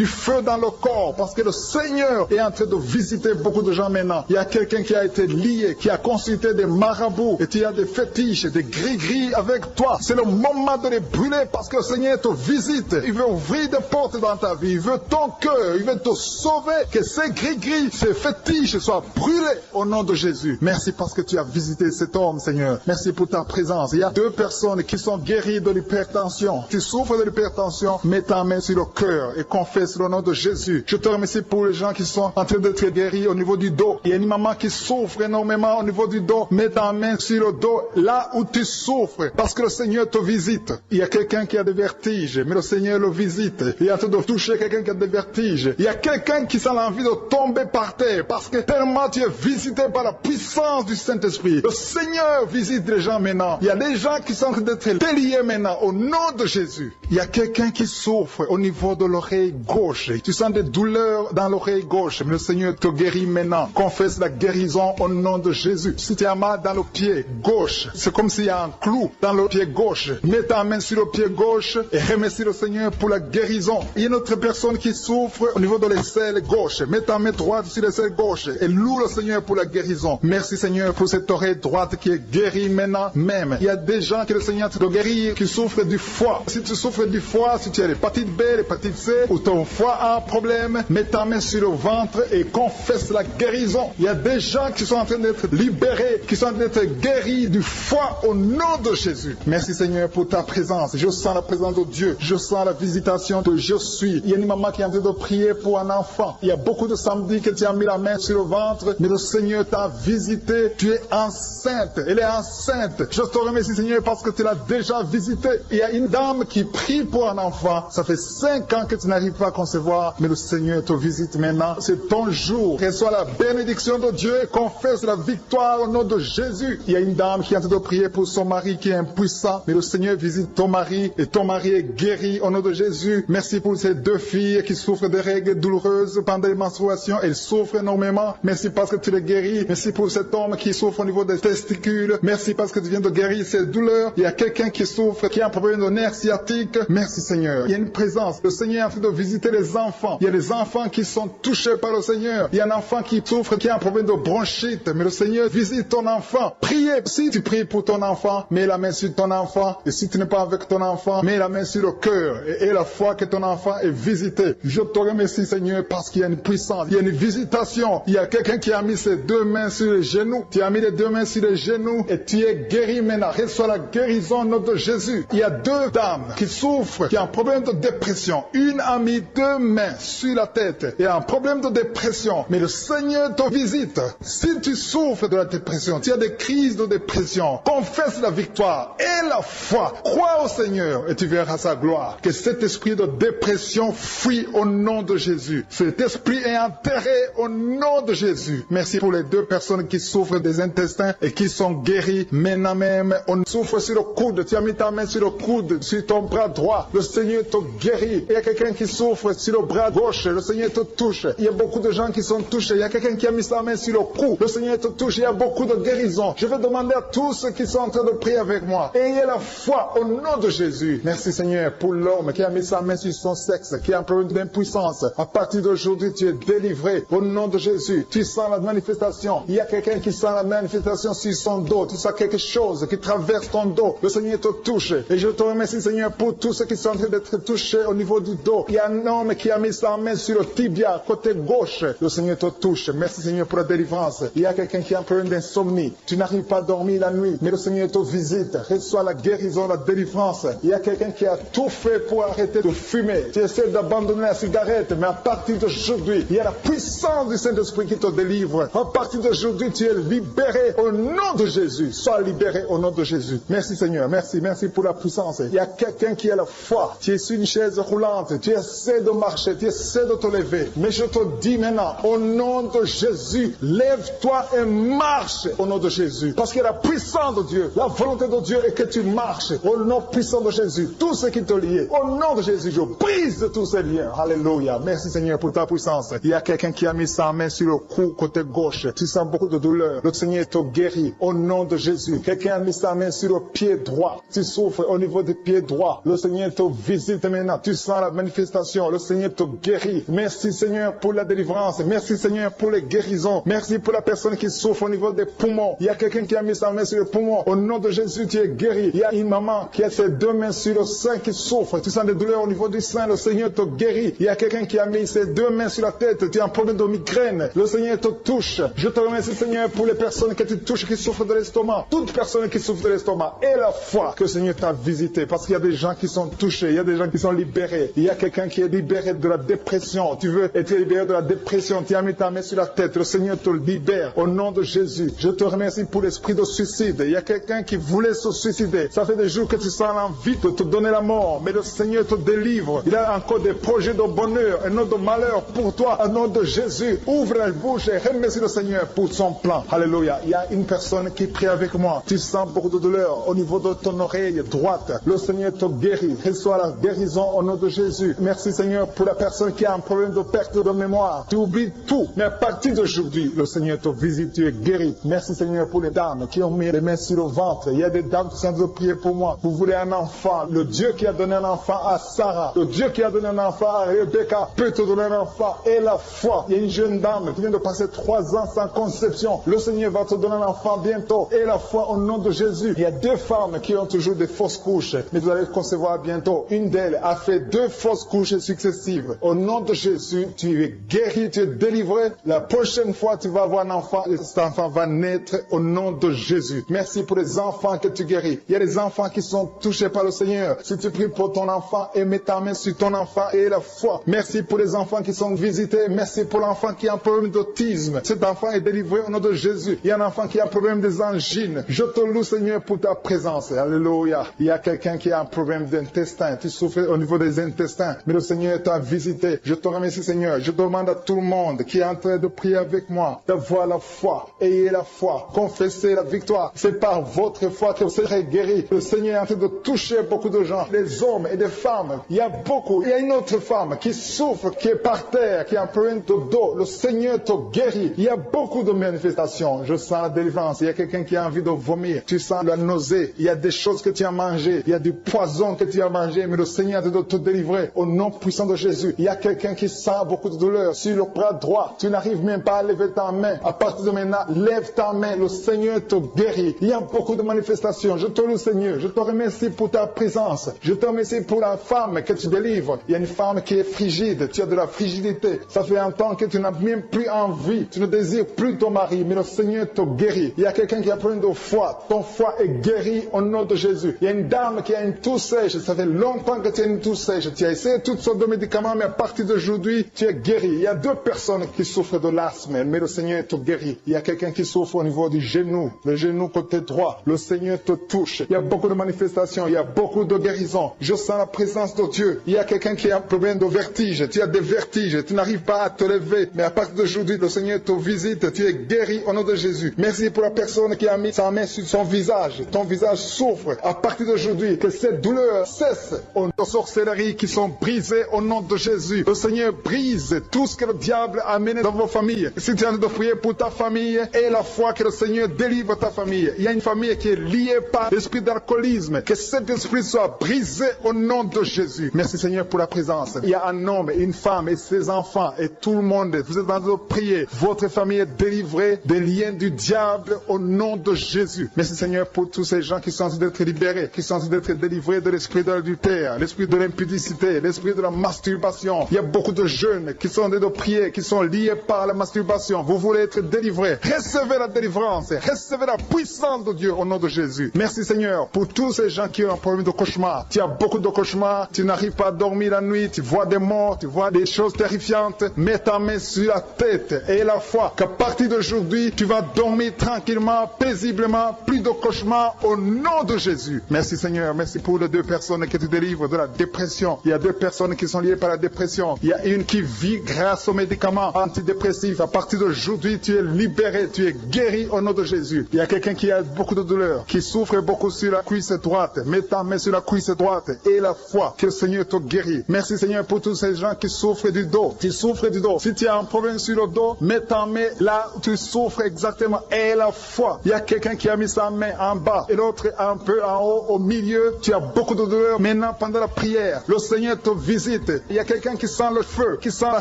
dans le corps, parce que le Seigneur est en train de visiter beaucoup de gens maintenant. Il y a quelqu'un qui a été lié, qui a consulté des marabouts, et tu as des fétiches, des gris-gris avec toi. C'est le moment de les brûler, parce que le Seigneur te visite. Il veut ouvrir des portes dans ta vie. Il veut ton cœur. Il veut te sauver. Que ces gris-gris, ces fétiches soient brûlés au nom de Jésus. Merci parce que tu as visité cet homme, Seigneur. Merci pour ta présence. Il y a 2 personnes qui sont guéries de l'hypertension. Tu souffres de l'hypertension, mets ta main sur le cœur et confesse le nom de Jésus. Je te remercie pour les gens qui sont en train d'être guéris au niveau du dos. Il y a une maman qui souffre énormément au niveau du dos. Mets ta main sur le dos, là où tu souffres, parce que le Seigneur te visite. Il y a quelqu'un qui a des vertiges, mais le Seigneur le visite. Il est en train de toucher quelqu'un qui a des vertiges. Il y a quelqu'un qui sent l'envie de tomber par terre, parce que tellement tu es visité par la puissance du Saint-Esprit. Le Seigneur visite les gens maintenant. Il y a des gens qui sont en train d'être déliés maintenant, au nom de Jésus. Il y a quelqu'un qui souffre au niveau de l'oreille gauche. Tu sens des douleurs dans l'oreille gauche, mais le Seigneur te guérit maintenant. Confesse la guérison au nom de Jésus. Si tu as mal dans le pied gauche, c'est comme s'il y a un clou dans le pied gauche. Mets ta main sur le pied gauche et remercie le Seigneur pour la guérison. Il y a une autre personne qui souffre au niveau de l'aisselle gauche. Mets ta main droite sur l'aisselle gauche et loue le Seigneur pour la guérison. Merci Seigneur pour cette oreille droite qui est guérie maintenant même. Il y a des gens que le Seigneur te guérit qui souffrent du foie. Si tu souffres du foie, si tu as l'hépatite B, l'hépatite C, ou ton foie a un problème, mets ta main sur le ventre et confesse la guérison. Il y a des gens qui sont en train d'être libérés, qui sont en train d'être guéris du foie au nom de Jésus. Merci Seigneur pour ta présence. Je sens la présence de Dieu. Je sens la visitation de je suis. Il y a une maman qui est en train de prier pour un enfant. Il y a beaucoup de samedis que tu as mis la main sur le ventre, mais le Seigneur t'a visité. Tu es enceinte. Elle est enceinte. Je te remercie Seigneur parce que tu l'as déjà visité. Il y a une dame qui prie pour un enfant. Ça fait 5 ans que tu n'arrives pas à concevoir, mais le Seigneur te visite maintenant. C'est ton jour. Reçois la bénédiction de Dieu et confesse la victoire au nom de Jésus. Il y a une dame qui est en train de prier pour son mari qui est impuissant, mais le Seigneur visite ton mari et ton mari est guéri au nom de Jésus. Merci pour ces 2 filles qui souffrent de règles douloureuses pendant les menstruations. Elles souffrent énormément. Merci parce que tu les guéris. Merci pour cet homme qui souffre au niveau des testicules. Merci parce que tu viens de guérir ces douleurs. Il y a quelqu'un qui souffre, qui a un problème de nerf sciatique. Merci Seigneur. Il y a une présence. Le Seigneur est en train de visiter les enfants. Il y a des enfants qui sont touchés par le Seigneur. Il y a un enfant qui souffre, qui a un problème de bronchite. Mais le Seigneur visite ton enfant. Priez. Si tu pries pour ton enfant, mets la main sur ton enfant. Et si tu n'es pas avec ton enfant, mets la main sur le cœur. Et la foi que ton enfant est visité. Je te remercie Seigneur parce qu'il y a une puissance. Il y a une visitation. Il y a quelqu'un qui a mis ses 2 mains sur les genoux. Tu as mis les 2 mains sur les genoux et tu es guéri maintenant. Reçois la guérison au nom de Jésus. Il y a 2 dames qui souffrent, qui ont un problème de dépression. Une a mis 2 mains sur la tête et a un problème de dépression. Mais le Seigneur te visite. Si tu souffres de la dépression, tu as des crises de dépression, confesse la victoire et la foi. Crois au Seigneur et tu verras sa gloire. Que cet esprit de dépression fuit au nom de Jésus. Cet esprit est enterré au nom de Jésus. Merci pour les 2 personnes qui souffrent des intestins et qui sont guéries maintenant même. On souffre sur le coude. Tu as mis ta main sur le coude, sur ton bras droit. Le Seigneur te guérit. Il y a quelqu'un qui souffre sur le bras gauche. Le Seigneur te touche. Il y a beaucoup de gens qui sont touchés. Il y a quelqu'un qui a mis sa main sur le cou. Le Seigneur te touche. Il y a beaucoup de guérisons. Je vais demander à tous ceux qui sont en train de prier avec moi. Ayez la foi au nom de Jésus. Merci Seigneur pour l'homme qui a mis sa main sur son sexe, qui a un problème d'impuissance. À partir d'aujourd'hui, tu es délivré au nom de Jésus. Tu sens la manifestation. Il y a quelqu'un qui sent la manifestation sur son dos. Tu sens quelque chose qui traverse ton dos. Le Seigneur te touche. Et je te remercie Seigneur pour tous ceux qui sont en train d'être touchés au niveau du dos. Il y a un homme qui a mis sa main sur le tibia, côté gauche. Le Seigneur te touche. Merci Seigneur pour la délivrance. Il y a quelqu'un qui a un problème d'insomnie. Tu n'arrives pas à dormir la nuit, mais le Seigneur te visite. Reçois la guérison, la délivrance. Il y a quelqu'un qui a tout fait pour arrêter de fumer. Tu essaies d'abandonner la cigarette, mais à partir d'aujourd'hui, il y a la puissance du Saint-Esprit qui te délivre. À partir d'aujourd'hui, tu es libéré au nom de Jésus. Sois libéré au nom de Jésus. Merci Seigneur. Merci pour la puissance. Il y a quelqu'un qui a la foi. Tu es sur une chaise roulante. Tu essaies de marcher. Tu essaies de te lever. Mais je te dis maintenant, au nom de Jésus, lève-toi et marche au nom de Jésus. Parce que la puissance de Dieu, la volonté de Dieu est que tu marches au nom puissant de Jésus. Tout ce qui te lie, au nom de Jésus, je brise tous ces liens. Alléluia. Merci Seigneur pour ta puissance. Il y a quelqu'un qui a mis sa main sur le cou côté gauche. Tu sens beaucoup de douleur. Le Seigneur te guérit au nom de Jésus. Quelqu'un a mis sa main sur le pied droit. Tu souffres au niveau du pied droit. Le Seigneur te visite maintenant. Tu sens la manifestation. Le Seigneur te guérit. Merci Seigneur pour la délivrance. Merci Seigneur pour les guérisons. Merci pour la personne qui souffre au niveau des poumons. Il y a quelqu'un qui a mis sa main sur le poumon. Au nom de Jésus, tu es guéri. Il y a une maman qui a ses deux mains sur le sein qui souffre. Tu sens des douleurs au niveau du sein. Le Seigneur te guérit. Il y a quelqu'un qui a mis ses deux mains sur la tête. Tu as un problème de migraine. Le Seigneur te touche. Je te remercie Seigneur pour les personnes que tu touches qui souffrent de l'estomac. Toute personne qui souffre de l'estomac. Et la foi que le Seigneur t'a visité. Parce qu'il y a des gens qui sont touchés. Il y a des gens qui sont libérés. Il y a quelqu'un qui est libéré de la dépression. Tu veux être libéré de la dépression. Tu as mis ta main sur la tête. Le Seigneur te libère. Au nom de Jésus. Je te remercie pour l'esprit de suicide. Il y a quelqu'un qui voulait se suicider. Ça fait des jours que tu sens l'envie de te donner la mort. Mais le Seigneur te délivre. Il a encore des projets de bonheur et non de malheur pour toi. Au nom de Jésus. Ouvre la bouche et remercie le Seigneur pour son plan. Alléluia. Il y a une personne qui prie avec moi. Tu sens beaucoup de douleur au niveau de ton oreille droite. Le Seigneur te guérit. Reçois la guérison au nom de Jésus. Merci Seigneur pour la personne qui a un problème de perte de mémoire. Tu oublies tout. Mais à partir d'aujourd'hui, le Seigneur te visite. Tu es guéri. Merci Seigneur pour les dames qui ont mis les mains sur le ventre. Il y a des dames qui sont en train de prier pour moi. Vous voulez un enfant. Le Dieu qui a donné un enfant à Sarah. Le Dieu qui a donné un enfant à Rebecca peut te donner un enfant. Et la foi. Il y a une jeune dame qui vient de passer 3 ans sans conception. Le Seigneur va te donner un enfant bientôt. Et la foi au nom de Jésus. Il y a 2 femmes qui ont toujours des fausses couches. Mais vous allez concevoir bientôt. Une d'elles a fait 2 fausses couches successives. Au nom de Jésus, tu es guéri, tu es délivré. La prochaine fois, tu vas avoir un enfant. Et cet enfant va naître au nom de Jésus. Merci pour les enfants que tu guéris. Il y a des enfants qui sont touchés par le Seigneur. Si tu pries pour ton enfant et mets ta main sur ton enfant et la foi. Merci pour les enfants qui sont visités. Merci pour l'enfant qui a un problème d'autisme. Cet enfant est délivré au nom de Jésus. Il y a un enfant qui a un problème des angines. Je te loue Seigneur pour ta présence. Alléluia. Il y a quelqu'un qui a un problème d'intestin. Tu souffres au niveau des intestins. Mais le Seigneur t'a visité. Je te remercie Seigneur. Je demande à tout le monde qui est en train de prier avec moi d'avoir la foi. Ayez la foi. Confessez la victoire. C'est par votre foi que vous serez guéris. Le Seigneur est en train de toucher beaucoup de gens. Des hommes et des femmes. Il y a beaucoup. Il y a une autre femme qui souffre, qui est par terre, qui a un problème de dos. Le Seigneur te guérit. Il y a beaucoup de manifestations. Je sens la délivrance. Il y a quelqu'un qui a envie de vomir. Tu sens la nausée. Il y a des choses que tu as mangées. Il y a du poison que tu as mangé. Mais le Seigneur est en train de te délivrer. Au nom puissant de Jésus. Il y a quelqu'un qui sent beaucoup de douleur sur le bras droit. Tu n'arrives même pas à lever ta main. À partir de maintenant, lève ta main. Le Seigneur te guérit. Il y a beaucoup de manifestations. Je te loue Seigneur. Je te remercie pour ta présence. Je te remercie pour la femme que tu délivres. Il y a une femme qui est frigide. Tu as de la frigidité. Ça fait un temps que tu n'as même plus envie. Tu ne désires plus ton mari. Mais le Seigneur te guérit. Il y a quelqu'un qui a problème de foie. Ton foie est guéri au nom de Jésus. Il y a une dame qui a une toux sèche. Ça fait longtemps que tu as une toux sèche. Tu as essayé toutes sortes de médicaments, mais à partir d'aujourd'hui, tu es guéri. Il y a 2 personnes qui souffrent de l'asthme, mais le Seigneur te guérit. Il y a quelqu'un qui souffre au niveau du genou, le genou côté droit. Le Seigneur te touche. Il y a beaucoup de manifestations. Il y a beaucoup de guérisons. Je sens la présence de Dieu. Il y a quelqu'un qui a un problème de vertige. Tu as des vertiges. Tu n'arrives pas à te lever. Mais à partir d'aujourd'hui, le Seigneur te visite. Tu es guéri au nom de Jésus. Merci pour la personne qui a mis sa main sur son visage. Ton visage souffre. À partir d'aujourd'hui, que cette douleur cesse. Aux sorcelleries qui sont brisées au nom de Jésus. Le Seigneur brise tout ce que le diable a amené dans vos familles. Si tu es en train de prier pour ta famille, et la foi que le Seigneur délivre ta famille. Il y a une famille qui est liée par l'esprit d'alcoolisme. Que cet esprit soit brisé au nom de Jésus. Merci Seigneur pour la présence. Il y a un homme, une femme et ses enfants et tout le monde. Vous êtes en train de prier. Votre famille est délivrée des liens du diable au nom de Jésus. Merci Seigneur pour tous ces gens qui sont en train d'être libérés, qui sont en train d'être délivrés de l'esprit de l'adultère, l'esprit de l'impudicité, l'esprit de la masturbation. Il y a beaucoup de jeunes qui sont en train de prier, qui sont liés par la masturbation. Vous voulez être délivrés. Recevez la délivrance. Recevez la puissance de Dieu au nom de Jésus. Merci Seigneur pour tous ces gens qui ont un problème de cauchemar. Tu as beaucoup de cauchemars. Tu n'arrives pas à dormir la nuit. Tu vois des morts. Tu vois des choses terrifiantes. Mets ta main sur la tête et la foi qu'à partir d'aujourd'hui, tu vas dormir tranquillement, paisiblement. Plus de cauchemars au nom de Jésus. Merci. Merci Seigneur, merci pour les 2 personnes que tu délivres de la dépression. Il y a 2 personnes qui sont liées par la dépression. Il y a une qui vit grâce aux médicaments antidépressifs. À partir d'aujourd'hui, tu es libéré, tu es guéri au nom de Jésus. Il y a quelqu'un qui a beaucoup de douleur, qui souffre beaucoup sur la cuisse droite. Mets ta main sur la cuisse droite et la foi que le Seigneur te guérit. Merci Seigneur pour tous ces gens qui souffrent du dos. Tu souffres du dos. Si tu as un problème sur le dos, mets ta main là où tu souffres exactement et la foi. Il y a quelqu'un qui a mis sa main en bas et l'autre un peu en haut, au milieu. Tu as beaucoup de douleur. Maintenant, pendant la prière, le Seigneur te visite. Il y a quelqu'un qui sent le feu, qui sent la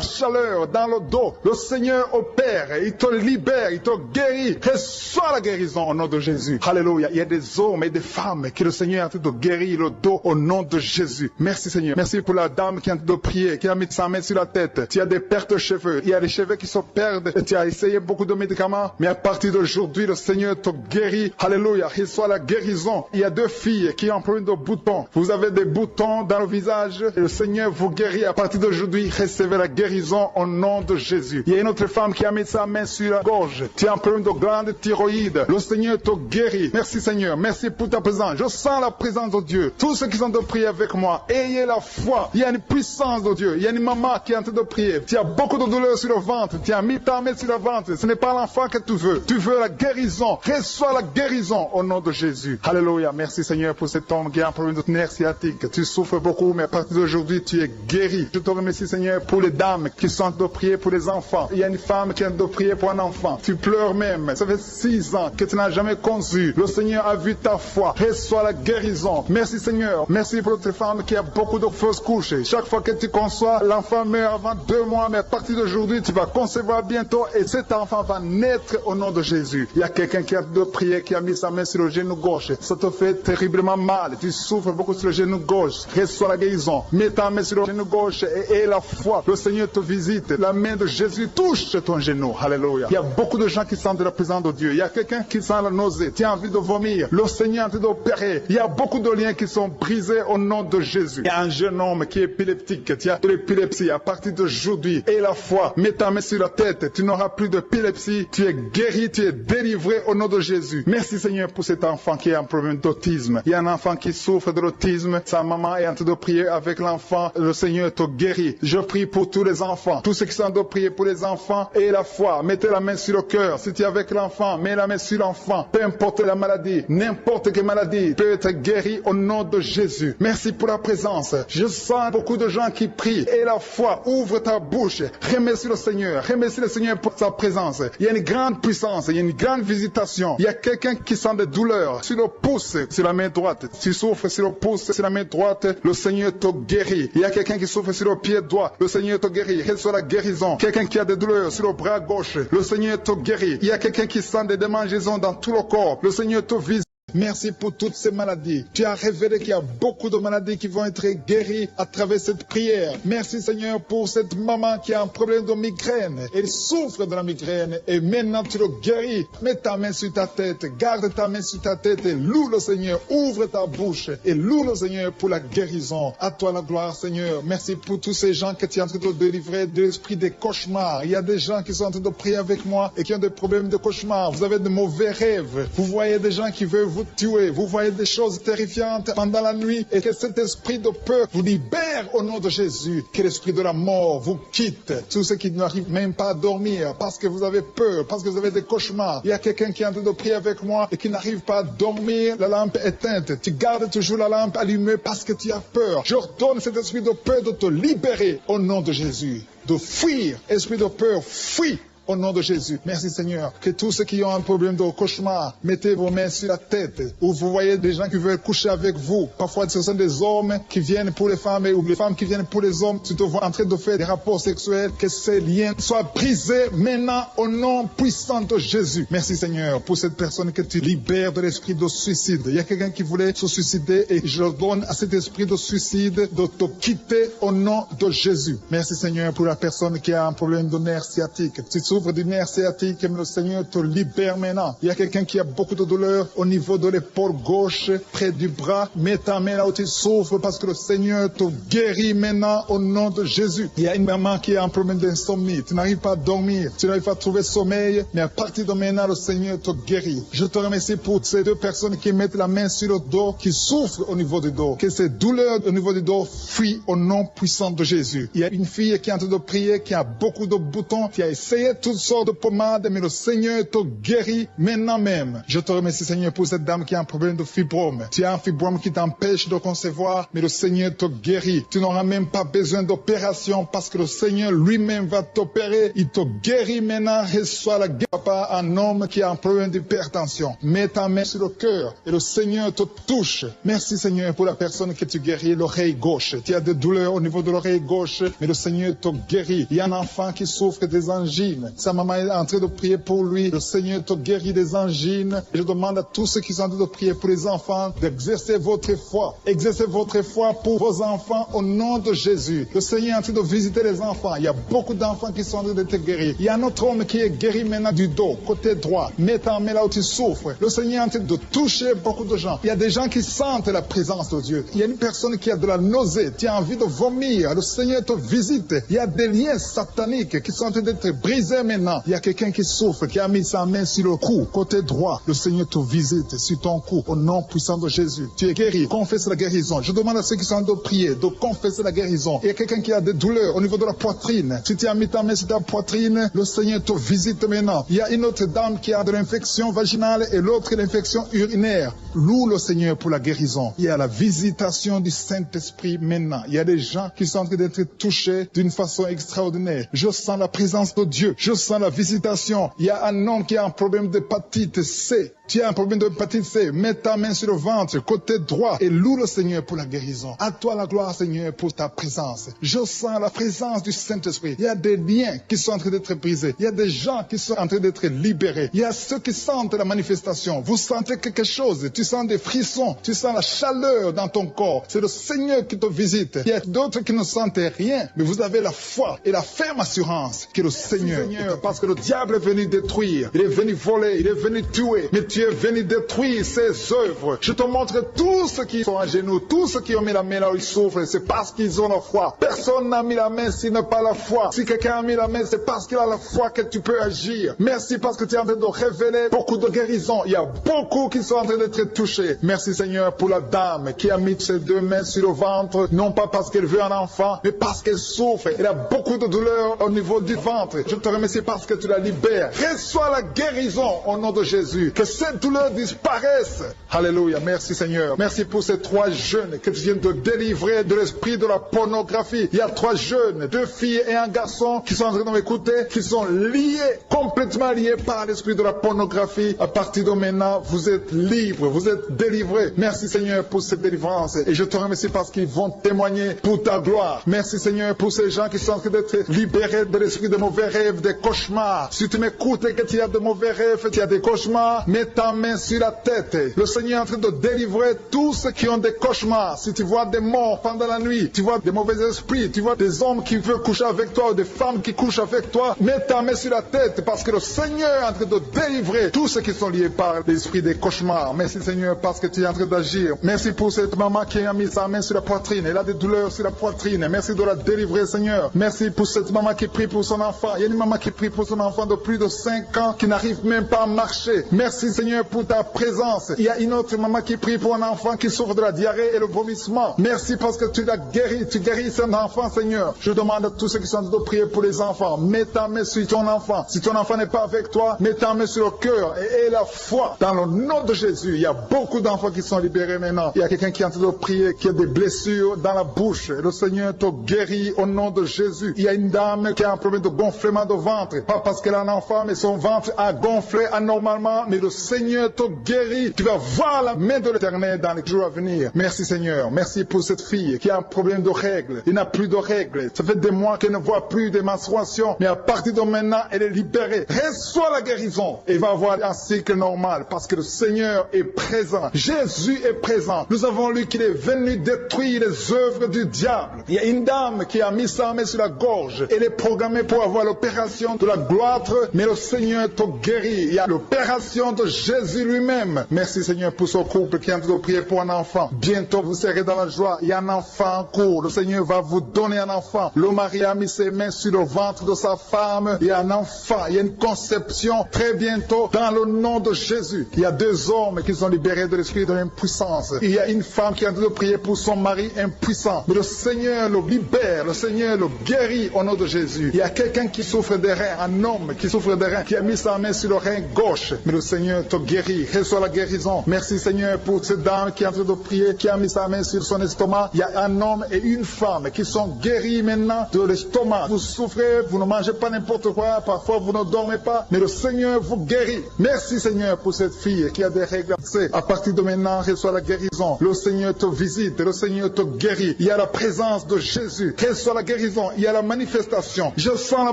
chaleur dans le dos. Le Seigneur opère, il te libère, il te guérit. Reçois la guérison au nom de Jésus. Alléluia. Il y a des hommes et des femmes que le Seigneur est en train de guérir le dos au nom de Jésus. Merci Seigneur. Merci pour la dame qui est en train de prier, qui a mis sa main sur la tête. Tu as des pertes de cheveux. Il y a des cheveux qui se perdent. Et tu as essayé beaucoup de médicaments. Mais à partir d'aujourd'hui, le Seigneur te guérit. Alléluia. Reçois la guérison. Il y a 2 filles qui ont un problème de boutons. Vous avez des boutons dans le visage. Et le Seigneur vous guérit. À partir d'aujourd'hui, recevez la guérison au nom de Jésus. Il y a une autre femme qui a mis sa main sur la gorge. Tu as un problème de glande thyroïde. Le Seigneur te guérit. Merci Seigneur. Merci pour ta présence. Je sens la présence de Dieu. Tous ceux qui sont de prier avec moi, ayez la foi. Il y a une puissance de Dieu. Il y a une maman qui est en train de prier. Tu as beaucoup de douleur sur le ventre. Tu as mis ta main sur le ventre. Ce n'est pas l'enfant que tu veux. Tu veux la guérison. Reçois la guérison au nom de Jésus. Alléluia. Merci Seigneur pour cet homme qui a un problème de nerf sciatique. Tu souffres beaucoup, mais à partir d'aujourd'hui, tu es guéri. Je te remercie Seigneur pour les dames qui sont en train de prier pour les enfants. Il y a une femme qui est en train de prier pour un enfant. Tu pleures même. Ça fait 6 ans que tu n'as jamais conçu. Le Seigneur a vu ta foi. Reçois la guérison. Merci Seigneur. Merci pour notre femme qui a beaucoup de fausses couches. Chaque fois que tu conçois, l'enfant meurt avant 2 mois, mais à partir d'aujourd'hui, tu vas concevoir bientôt et cet enfant va naître au nom de Jésus. Il y a quelqu'un qui a de prier, qui a mis sa main sur le genou gauche. Ça te fait terriblement mal. Tu souffres beaucoup sur le genou gauche. Reçois la guérison. Mets ta main sur le genou gauche et la foi. Le Seigneur te visite. La main de Jésus touche ton genou. Alléluia. Il y a beaucoup de gens qui sentent la présence de Dieu. Il y a quelqu'un qui sent la nausée. Tu as envie de vomir. Le Seigneur est en train d'opérer. Il y a beaucoup de liens qui sont brisés au nom de Jésus. Il y a un jeune homme qui est épileptique. Tu as de l'épilepsie à partir d'aujourd'hui. Et la foi. Mets ta main sur la tête. Tu n'auras plus d'épilepsie. Tu es guéri. Tu es délivré au nom de Jésus. Merci Seigneur pour cet enfant qui a un problème d'autisme. Il y a un enfant qui souffre de l'autisme. Sa maman est en train de prier avec l'enfant. Le Seigneur te guérit. Je prie pour tous les enfants. Tous ceux qui sont en train de prier pour les enfants et la foi. Mettez la main sur le cœur. Si tu es avec l'enfant, mets la main sur l'enfant. Peu importe la maladie, n'importe quelle maladie peut être guérie au nom de Jésus. Merci pour la présence. Je sens beaucoup de gens qui prient. Et la foi, ouvre ta bouche. Remercie le Seigneur. Remercie le Seigneur pour sa présence. Il y a une grande puissance. Il y a une grande visitation. Il y a quelqu'un qui sent des douleurs sur le pouce, sur la main droite. Tu souffres sur le pouce, sur la main droite. Le Seigneur te guérit. Il y a quelqu'un qui souffre sur le pied droit. Le Seigneur te guérit. Reçois la guérison. Quelqu'un qui a des douleurs sur le bras gauche. Le Seigneur te guérit. Il y a quelqu'un qui sent des démangeaisons dans tout le corps. Le Seigneur te visite. Merci pour toutes ces maladies. Tu as révélé qu'il y a beaucoup de maladies qui vont être guéries à travers cette prière. Merci Seigneur pour cette maman qui a un problème de migraine. Elle souffre de la migraine et maintenant tu le guéris. Mets ta main sur ta tête. Garde ta main sur ta tête et loue le Seigneur. Ouvre ta bouche et loue le Seigneur pour la guérison. À toi la gloire Seigneur. Merci pour tous ces gens que tu es en train de délivrer de l'esprit des cauchemars. Il y a des gens qui sont en train de prier avec moi et qui ont des problèmes de cauchemars. Vous avez de mauvais rêves. Vous voyez des gens qui veulent vous tuer. Vous voyez des choses terrifiantes pendant la nuit et que cet esprit de peur vous libère au nom de Jésus. Que l'esprit de la mort vous quitte. Tous ceux qui n'arrivent même pas à dormir parce que vous avez peur, parce que vous avez des cauchemars. Il y a quelqu'un qui est en train de prier avec moi et qui n'arrive pas à dormir, la lampe éteinte. Tu gardes toujours la lampe allumée parce que tu as peur. J'ordonne cet esprit de peur de te libérer au nom de Jésus. De fuir. Esprit de peur, fuis. Au nom de Jésus. Merci Seigneur. Que tous ceux qui ont un problème de cauchemar, mettez vos mains sur la tête. Ou vous voyez des gens qui veulent coucher avec vous. Parfois ce sont des hommes qui viennent pour les femmes ou les femmes qui viennent pour les hommes. Tu te vois en train de faire des rapports sexuels. Que ces liens soient brisés maintenant au nom puissant de Jésus. Merci Seigneur pour cette personne que tu libères de l'esprit de suicide. Il y a quelqu'un qui voulait se suicider et je donne à cet esprit de suicide de te quitter au nom de Jésus. Merci Seigneur pour la personne qui a un problème de nerf sciatique. Tu souffre du nerf sciatique, mais le Seigneur te libère maintenant. Il y a quelqu'un qui a beaucoup de douleur au niveau de l'épaule gauche, près du bras. Mets ta main là où tu souffres parce que le Seigneur te guérit maintenant au nom de Jésus. Il y a une maman qui a un problème d'insomnie. Tu n'arrives pas à dormir, tu n'arrives pas à trouver sommeil, mais à partir de maintenant, le Seigneur te guérit. Je te remercie pour ces deux personnes qui mettent la main sur le dos, qui souffrent au niveau du dos. Que ces douleurs au niveau du dos fuient au nom puissant de Jésus. Il y a une fille qui est en train de prier, qui a beaucoup de boutons, qui a essayé toutes sortes de pommades, mais le Seigneur te guérit maintenant même. Je te remercie, Seigneur, pour cette dame qui a un problème de fibrome. Tu as un fibrome qui t'empêche de concevoir, mais le Seigneur te guérit. Tu n'auras même pas besoin d'opération parce que le Seigneur lui-même va t'opérer. Il te guérit maintenant. Reçois la guérison par un homme qui a un problème d'hypertension. Mets ta main sur le cœur et le Seigneur te touche. Merci, Seigneur, pour la personne que tu guéris, l'oreille gauche. Tu as des douleurs au niveau de l'oreille gauche, mais le Seigneur te guérit. Il y a un enfant qui souffre des angines. Sa maman est en train de prier pour lui. Le Seigneur te guérit des angines. Et je demande à tous ceux qui sont en train de prier pour les enfants d'exercer votre foi. Exercez votre foi pour vos enfants au nom de Jésus. Le Seigneur est en train de visiter les enfants. Il y a beaucoup d'enfants qui sont en train d'être guéris. Il y a un autre homme qui est guéri maintenant du dos, côté droit. Mets ta main là où tu souffres. Le Seigneur est en train de toucher beaucoup de gens. Il y a des gens qui sentent la présence de Dieu. Il y a une personne qui a de la nausée. Tu as envie de vomir. Le Seigneur te visite. Il y a des liens sataniques qui sont en train d'être brisés maintenant. Il y a quelqu'un qui souffre, qui a mis sa main sur le cou, côté droit. Le Seigneur te visite sur ton cou au nom puissant de Jésus. Tu es guéri. Confesse la guérison. Je demande à ceux qui sont en train de prier de confesser la guérison. Il y a quelqu'un qui a des douleurs au niveau de la poitrine. Si tu as mis ta main sur ta poitrine, le Seigneur te visite maintenant. Il y a une autre dame qui a de l'infection vaginale et l'autre l'infection urinaire. Loue le Seigneur pour la guérison. Il y a la visitation du Saint-Esprit maintenant. Il y a des gens qui sont en train d'être touchés d'une façon extraordinaire. Je sens la présence de Dieu. Je sens la visitation. Il y a un homme qui a un problème d'hépatite C. Tu as un problème d'hépatite C. Mets ta main sur le ventre, côté droit, et loue le Seigneur pour la guérison. À toi la gloire, Seigneur, pour ta présence. Je sens la présence du Saint-Esprit. Il y a des liens qui sont en train d'être brisés. Il y a des gens qui sont en train d'être libérés. Il y a ceux qui sentent la manifestation. Vous sentez quelque chose. Tu sens des frissons. Tu sens la chaleur dans ton corps. C'est le Seigneur qui te visite. Il y a d'autres qui ne sentent rien, mais vous avez la foi et la ferme assurance que le Seigneur, parce que le diable est venu détruire. Il est venu voler. Il est venu tuer. Mais tu es venu détruire ses œuvres. Je te montre tous ceux qui sont à genoux, tous ceux qui ont mis la main là où ils souffrent, c'est parce qu'ils ont la foi. Personne n'a mis la main s'il n'a pas la foi. Si quelqu'un a mis la main, c'est parce qu'il a la foi que tu peux agir. Merci parce que tu es en train de révéler beaucoup de guérisons. Il y a beaucoup qui sont en train d'être touchés. Merci Seigneur pour la dame qui a mis ses deux mains sur le ventre, non pas parce qu'elle veut un enfant, mais parce qu'elle souffre. Elle a beaucoup de douleur au niveau du ventre. Je te remercie parce que tu la libères. Reçois la guérison au nom de Jésus. Que cette douleur disparaisse. Alléluia. Merci Seigneur. Merci pour ces trois jeunes que tu viens de délivrer de l'esprit de la pornographie. Il y a trois jeunes, deux filles et un garçon qui sont en train de m'écouter, qui sont liés, complètement liés par l'esprit de la pornographie. À partir de maintenant, vous êtes libres, vous êtes délivrés. Merci Seigneur pour cette délivrance. Et je te remercie parce qu'ils vont témoigner pour ta gloire. Merci Seigneur pour ces gens qui sont en train d'être libérés de l'esprit de mauvais rêves, des cauchemars. Si tu m'écoutes et que tu as de mauvais rêves, tu as des cauchemars, mets ta main sur la tête. Le Seigneur est en train de délivrer tous ceux qui ont des cauchemars. Si tu vois des morts pendant la nuit, tu vois des mauvais esprits, tu vois des hommes qui veulent coucher avec toi ou des femmes qui couchent avec toi, mets ta main sur la tête parce que le Seigneur est en train de délivrer tous ceux qui sont liés par l'esprit des cauchemars. Merci Seigneur parce que tu es en train d'agir. Merci pour cette maman qui a mis sa main sur la poitrine. Elle a des douleurs sur la poitrine. Merci de la délivrer Seigneur. Merci pour cette maman qui prie pour son enfant. Il y a une maman qui prie pour son enfant de plus de 5 ans qui n'arrive même pas à marcher. Merci Seigneur pour ta présence. Il y a une autre maman qui prie pour un enfant qui souffre de la diarrhée et le vomissement. Merci parce que tu l'as guéri. Tu guéris cet enfant Seigneur. Je demande à tous ceux qui sont en train de prier pour les enfants. Mets ta main sur ton enfant. Si ton enfant n'est pas avec toi, mets ta main sur le cœur et aie la foi. Dans le nom de Jésus, il y a beaucoup d'enfants qui sont libérés maintenant. Il y a quelqu'un qui est en train de prier, qui a des blessures dans la bouche. Le Seigneur te guérit au nom de Jésus. Il y a une dame qui a un problème de gonflement de ventre. Pas parce qu'elle a un enfant, mais son ventre a gonflé anormalement. Mais le Seigneur te guérit. Tu vas voir la main de l'Éternel dans les jours à venir. Merci Seigneur. Merci pour cette fille qui a un problème de règles. Il n'a plus de règles. Ça fait des mois qu'elle ne voit plus de menstruation. Mais à partir de maintenant, elle est libérée. Reçois la guérison. Et va avoir un cycle normal parce que le Seigneur est présent. Jésus est présent. Nous avons lu qu'il est venu détruire les œuvres du diable. Il y a une dame qui a mis sa main sur la gorge. Elle est programmée pour avoir l'opération manifestation de la gloire, mais le Seigneur te guérit. Il y a l'opération de Jésus lui-même. Merci Seigneur pour ce couple qui est en train de prier pour un enfant. Bientôt vous serez dans la joie. Il y a un enfant en cours. Le Seigneur va vous donner un enfant. Le mari a mis ses mains sur le ventre de sa femme. Il y a un enfant. Il y a une conception très bientôt dans le nom de Jésus. Il y a 2 hommes qui sont libérés de l'esprit de l'impuissance. Il y a une femme qui est en train de prier pour son mari impuissant. Mais le Seigneur le libère. Le Seigneur le guérit au nom de Jésus. Il y a quelqu'un qui souffre des reins. Un homme qui souffre des reins, qui a mis sa main sur le rein gauche. Mais le Seigneur te guérit. Reçois la guérison. Merci Seigneur pour cette dame qui est en train de prier, qui a mis sa main sur son estomac. Il y a un homme et une femme qui sont guéris maintenant de l'estomac. Vous souffrez, vous ne mangez pas n'importe quoi, parfois vous ne dormez pas, mais le Seigneur vous guérit. Merci Seigneur pour cette fille qui a des règles. À partir de maintenant, reçois la guérison. Le Seigneur te visite, le Seigneur te guérit. Il y a la présence de Jésus. Reçois la guérison. Il y a la manifestation. Je sens la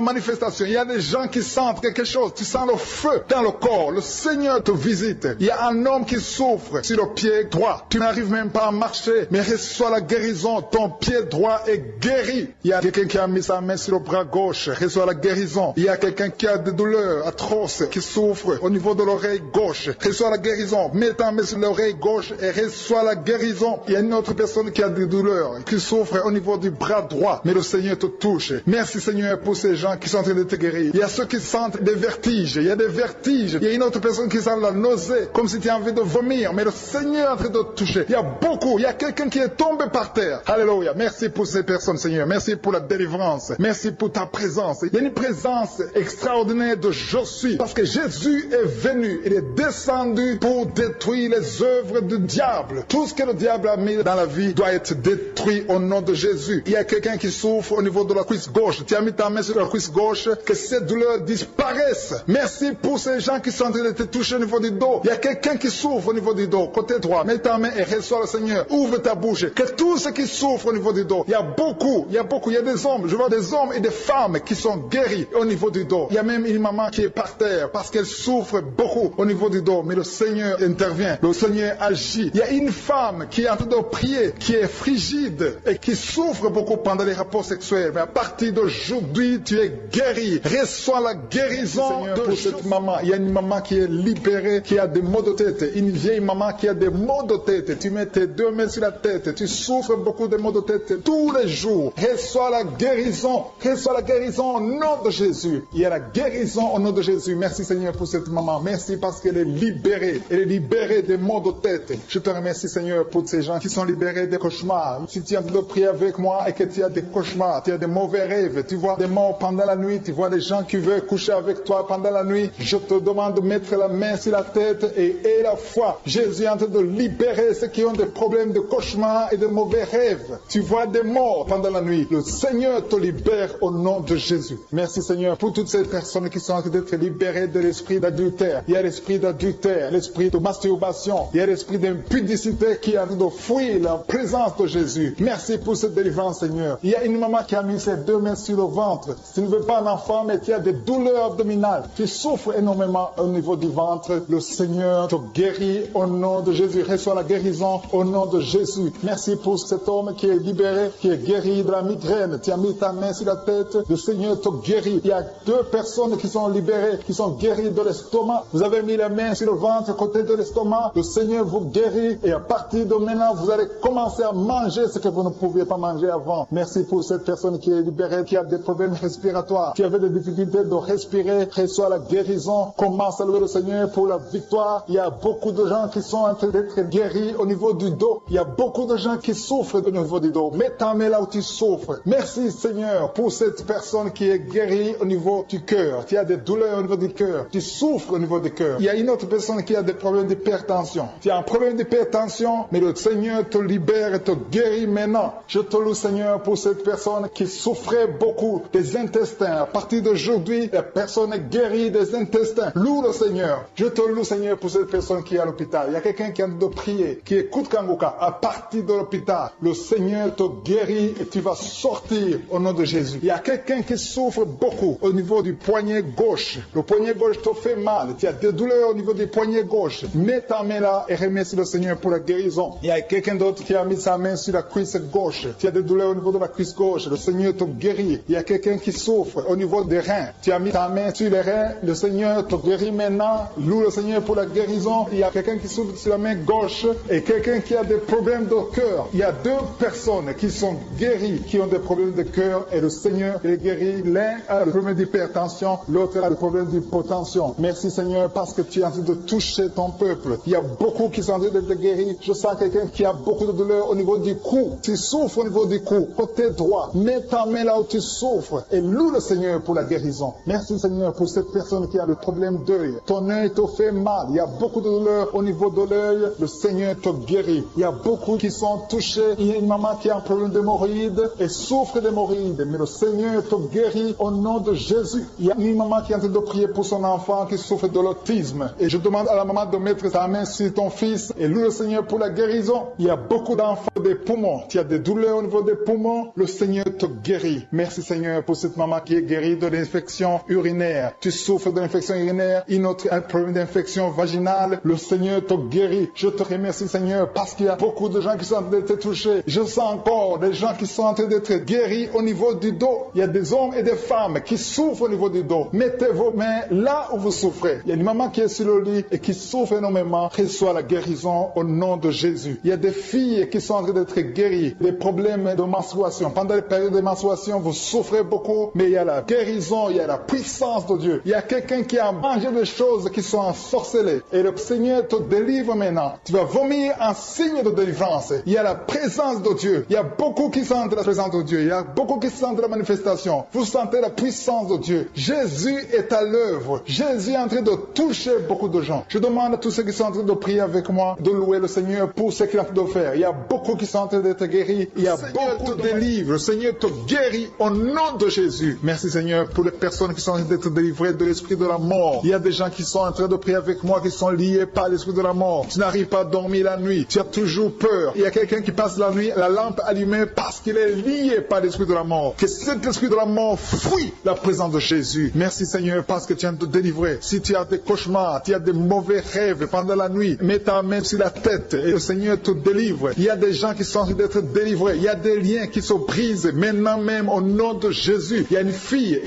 manifestation. Il y a des gens qui sentent quelque chose. Tu sens le feu dans le corps. Le Seigneur te visite. Il y a un homme qui souffre sur le pied droit. Tu n'arrives même pas à marcher, mais reçois la guérison. Ton pied droit est guéri. Il y a quelqu'un qui a mis sa main sur le bras gauche. Reçois la guérison. Il y a quelqu'un qui a des douleurs atroces, qui souffre au niveau de l'oreille gauche. Reçois la guérison. Mets ta main sur l'oreille gauche et reçois la guérison. Il y a une autre personne qui a des douleurs, qui souffre au niveau du bras droit, mais le Seigneur te touche. Merci Seigneur pour ces gens qui sont en train de te guérir. Il y a ceux qui sentent des vertiges. Il y a des vertiges. Il y a une autre personne qui sent la nausée, comme si tu as envie de vomir, mais le Seigneur est en train de te toucher. Il y a beaucoup. Il y a quelqu'un qui est tombé par terre. Alléluia. Merci pour ces personnes, Seigneur. Merci pour la délivrance. Merci pour ta présence. Il y a une présence extraordinaire de je suis. Parce que Jésus est venu. Il est descendu pour détruire les œuvres du diable. Tout ce que le diable a mis dans la vie doit être détruit au nom de Jésus. Il y a quelqu'un qui souffre au niveau de la cuisse gauche. Tu as mis ta main sur la cuisse gauche. Que ces douleurs disparaissent. Merci pour ces gens qui sont en train de te toucher au niveau du dos. Il y a quelqu'un qui souffre au niveau du dos. Côté droit. Mets ta main et reçois le Seigneur. Ouvre ta bouche. Que tous ceux qui souffrent au niveau du dos. Il y a beaucoup. Il y a des hommes. Je vois des hommes et des femmes qui sont guéris au niveau du dos. Il y a même une maman qui est par terre parce qu'elle souffre beaucoup au niveau du dos. Mais le Seigneur intervient. Le Seigneur agit. Il y a une femme qui est en train de prier, qui est frigide et qui souffre beaucoup pendant les rapports sexuels. Mais à partir d'aujourd'hui, tu es guéri. Reçois la guérison pour cette maman. Il y a une maman qui est libérée, qui a des maux de tête. Une vieille maman qui a des maux de tête. Tu mets tes 2 mains sur la tête. Tu souffres beaucoup de maux de tête tous les jours. Reçois la guérison. Reçois la guérison au nom de Jésus. Il y a la guérison au nom de Jésus. Merci Seigneur pour cette maman. Merci parce qu'elle est libérée. Elle est libérée des maux de tête. Je te remercie Seigneur pour ces gens qui sont libérés des cauchemars. Si tu as de prier avec moi et que tu as des cauchemars, tu as des mauvais rêves, tu vois des morts pendant la nuit, tu vois des gens qui veulent coucher avec toi pendant la nuit, je te demande de mettre la main sur la tête et la foi. Jésus est en train de libérer ceux qui ont des problèmes de cauchemars et de mauvais rêves. Tu vois des morts pendant la nuit. Le Seigneur te libère au nom de Jésus. Merci Seigneur pour toutes ces personnes qui sont en train d'être libérées de l'esprit d'adultère. Il y a l'esprit d'adultère, l'esprit de masturbation, il y a l'esprit d'impudicité qui est en train de fuir la présence de Jésus. Merci pour cette délivrance Seigneur. Il y a une maman qui a mis ses 2 mains sur le ventre. Tu ne veux pas un enfant mais tu as des douleurs abdominales. Tu souffres énormément au niveau du ventre. Le Seigneur te guérit au nom de Jésus. Reçois la guérison au nom de Jésus. Merci pour cet homme qui est libéré, qui est guéri de la migraine. Tu as mis ta main sur la tête. Le Seigneur te guérit. Il y a 2 personnes qui sont libérées, qui sont guéries de l'estomac. Vous avez mis la main sur le ventre, côté de l'estomac. Le Seigneur vous guérit et à partir de maintenant, vous allez commencer à manger ce que vous ne pouviez pas manger avant. Merci pour cette personne qui est libérée, qui a des problèmes respiratoires, qui avait des difficultés de respirer. Reçois la guérison. Commence à louer le Seigneur pour la victoire. Il y a beaucoup de gens qui sont en train d'être guéris au niveau du dos. Il y a beaucoup de gens qui souffrent au niveau du dos. Mets ta main là où tu souffres. Merci Seigneur pour cette personne qui est guérie au niveau du cœur. Tu as des douleurs au niveau du cœur. Tu souffres au niveau du cœur. Il y a une autre personne qui a des problèmes d'hypertension. Tu as un problème d'hypertension, mais le Seigneur te libère et te guérit maintenant. Je te loue Seigneur pour cette personne qui souffrait beaucoup des intestins. À partir d'aujourd'hui, la personne est guérie des intestins. Loue le Seigneur. Je te loue Seigneur pour cette personne qui est à l'hôpital. Il y a quelqu'un qui a de prier, qui écoute Kanguka. À partir de l'hôpital, le Seigneur te guérit et tu vas sortir au nom de Jésus. Il y a quelqu'un qui souffre beaucoup au niveau du poignet gauche. Le poignet gauche te fait mal. Tu as des douleurs au niveau du poignet gauche. Mets ta main là et remercie le Seigneur pour la guérison. Il y a quelqu'un d'autre qui a mis sa main sur la cuisse gauche. Tu as des douleurs au niveau de la cuisse gauche. Le Seigneur te guérit. Il y a quelqu'un qui souffre au niveau niveau des reins. Tu as mis ta main sur les reins, le Seigneur te guérit maintenant. Loue le Seigneur pour la guérison. Il y a quelqu'un qui souffre sur la main gauche et quelqu'un qui a des problèmes de cœur. Il y a deux personnes qui sont guéries, qui ont des problèmes de cœur et le Seigneur les guérit. L'un a le problème d'hypertension, l'autre a le problème d'hypotension. Merci Seigneur parce que tu es en train de toucher ton peuple. Il y a beaucoup qui sont en train d'être guéris. Je sens quelqu'un qui a beaucoup de douleur au niveau du cou. Tu souffres au niveau du cou, côté droit. Mets ta main là où tu souffres et loue le Seigneur pour la guérison. Merci Seigneur pour cette personne qui a le problème d'œil. Ton œil te fait mal. Il y a beaucoup de douleur au niveau de l'œil. Le Seigneur te guérit. Il y a beaucoup qui sont touchés. Il y a une maman qui a un problème d'hémorroïdes et souffre d'hémorroïdes. Mais le Seigneur te guérit au nom de Jésus. Il y a une maman qui est en train de prier pour son enfant qui souffre de l'autisme. Et je demande à la maman de mettre sa main sur ton fils et loue le Seigneur pour la guérison. Il y a beaucoup d'enfants des poumons. Tu as des douleurs au niveau des poumons. Le Seigneur te guérit. Merci Seigneur pour cette maman qui est guérie de l'infection urinaire. Tu souffres de l'infection urinaire. Une autre a un problème d'infection vaginale. Le Seigneur te guérit. Je te remercie Seigneur parce qu'il y a beaucoup de gens qui sont en train d'être touchés. Je sens encore des gens qui sont en train d'être guéris au niveau du dos. Il y a des hommes et des femmes qui souffrent au niveau du dos. Mettez vos mains là où vous souffrez. Il y a une maman qui est sur le lit et qui souffre énormément. Reçois la guérison au nom de Jésus. Il y a des filles qui sont en train d'être guéries. Des problèmes de menstruation. Pendant les périodes de menstruation, vous souffrez beaucoup, mais il y a la guérison, il y a la puissance de Dieu. Il y a quelqu'un qui a mangé des choses qui sont ensorcelées. Et le Seigneur te délivre maintenant. Tu vas vomir un signe de délivrance. Il y a la présence de Dieu. Il y a beaucoup qui sentent la présence de Dieu. Il y a beaucoup qui sentent la manifestation. Vous sentez la puissance de Dieu. Jésus est à l'œuvre. Jésus est en train de toucher beaucoup de gens. Je demande à tous ceux qui sont en train de prier avec moi de louer le Seigneur pour ce qu'il a fait de faire. Il y a beaucoup qui sont en train d'être guéris. Il y a beaucoup de délivres. Le Seigneur te guérit au nom de Jésus. Merci Seigneur pour les personnes qui sont en train d'être délivrées de l'esprit de la mort. Il y a des gens qui sont en train de prier avec moi qui sont liés par l'esprit de la mort. Tu n'arrives pas à dormir la nuit. Tu as toujours peur. Il y a quelqu'un qui passe la nuit, la lampe allumée parce qu'il est lié par l'esprit de la mort. Que cet esprit de la mort fuit la présence de Jésus. Merci Seigneur parce que tu viens de te délivrer. Si tu as des cauchemars, tu as des mauvais rêves pendant la nuit, mets ta main sur la tête et le Seigneur te délivre. Il y a des gens qui sont en train d'être délivrés. Il y a des liens qui se brisent maintenant même au nom de Jésus. Il y a une fille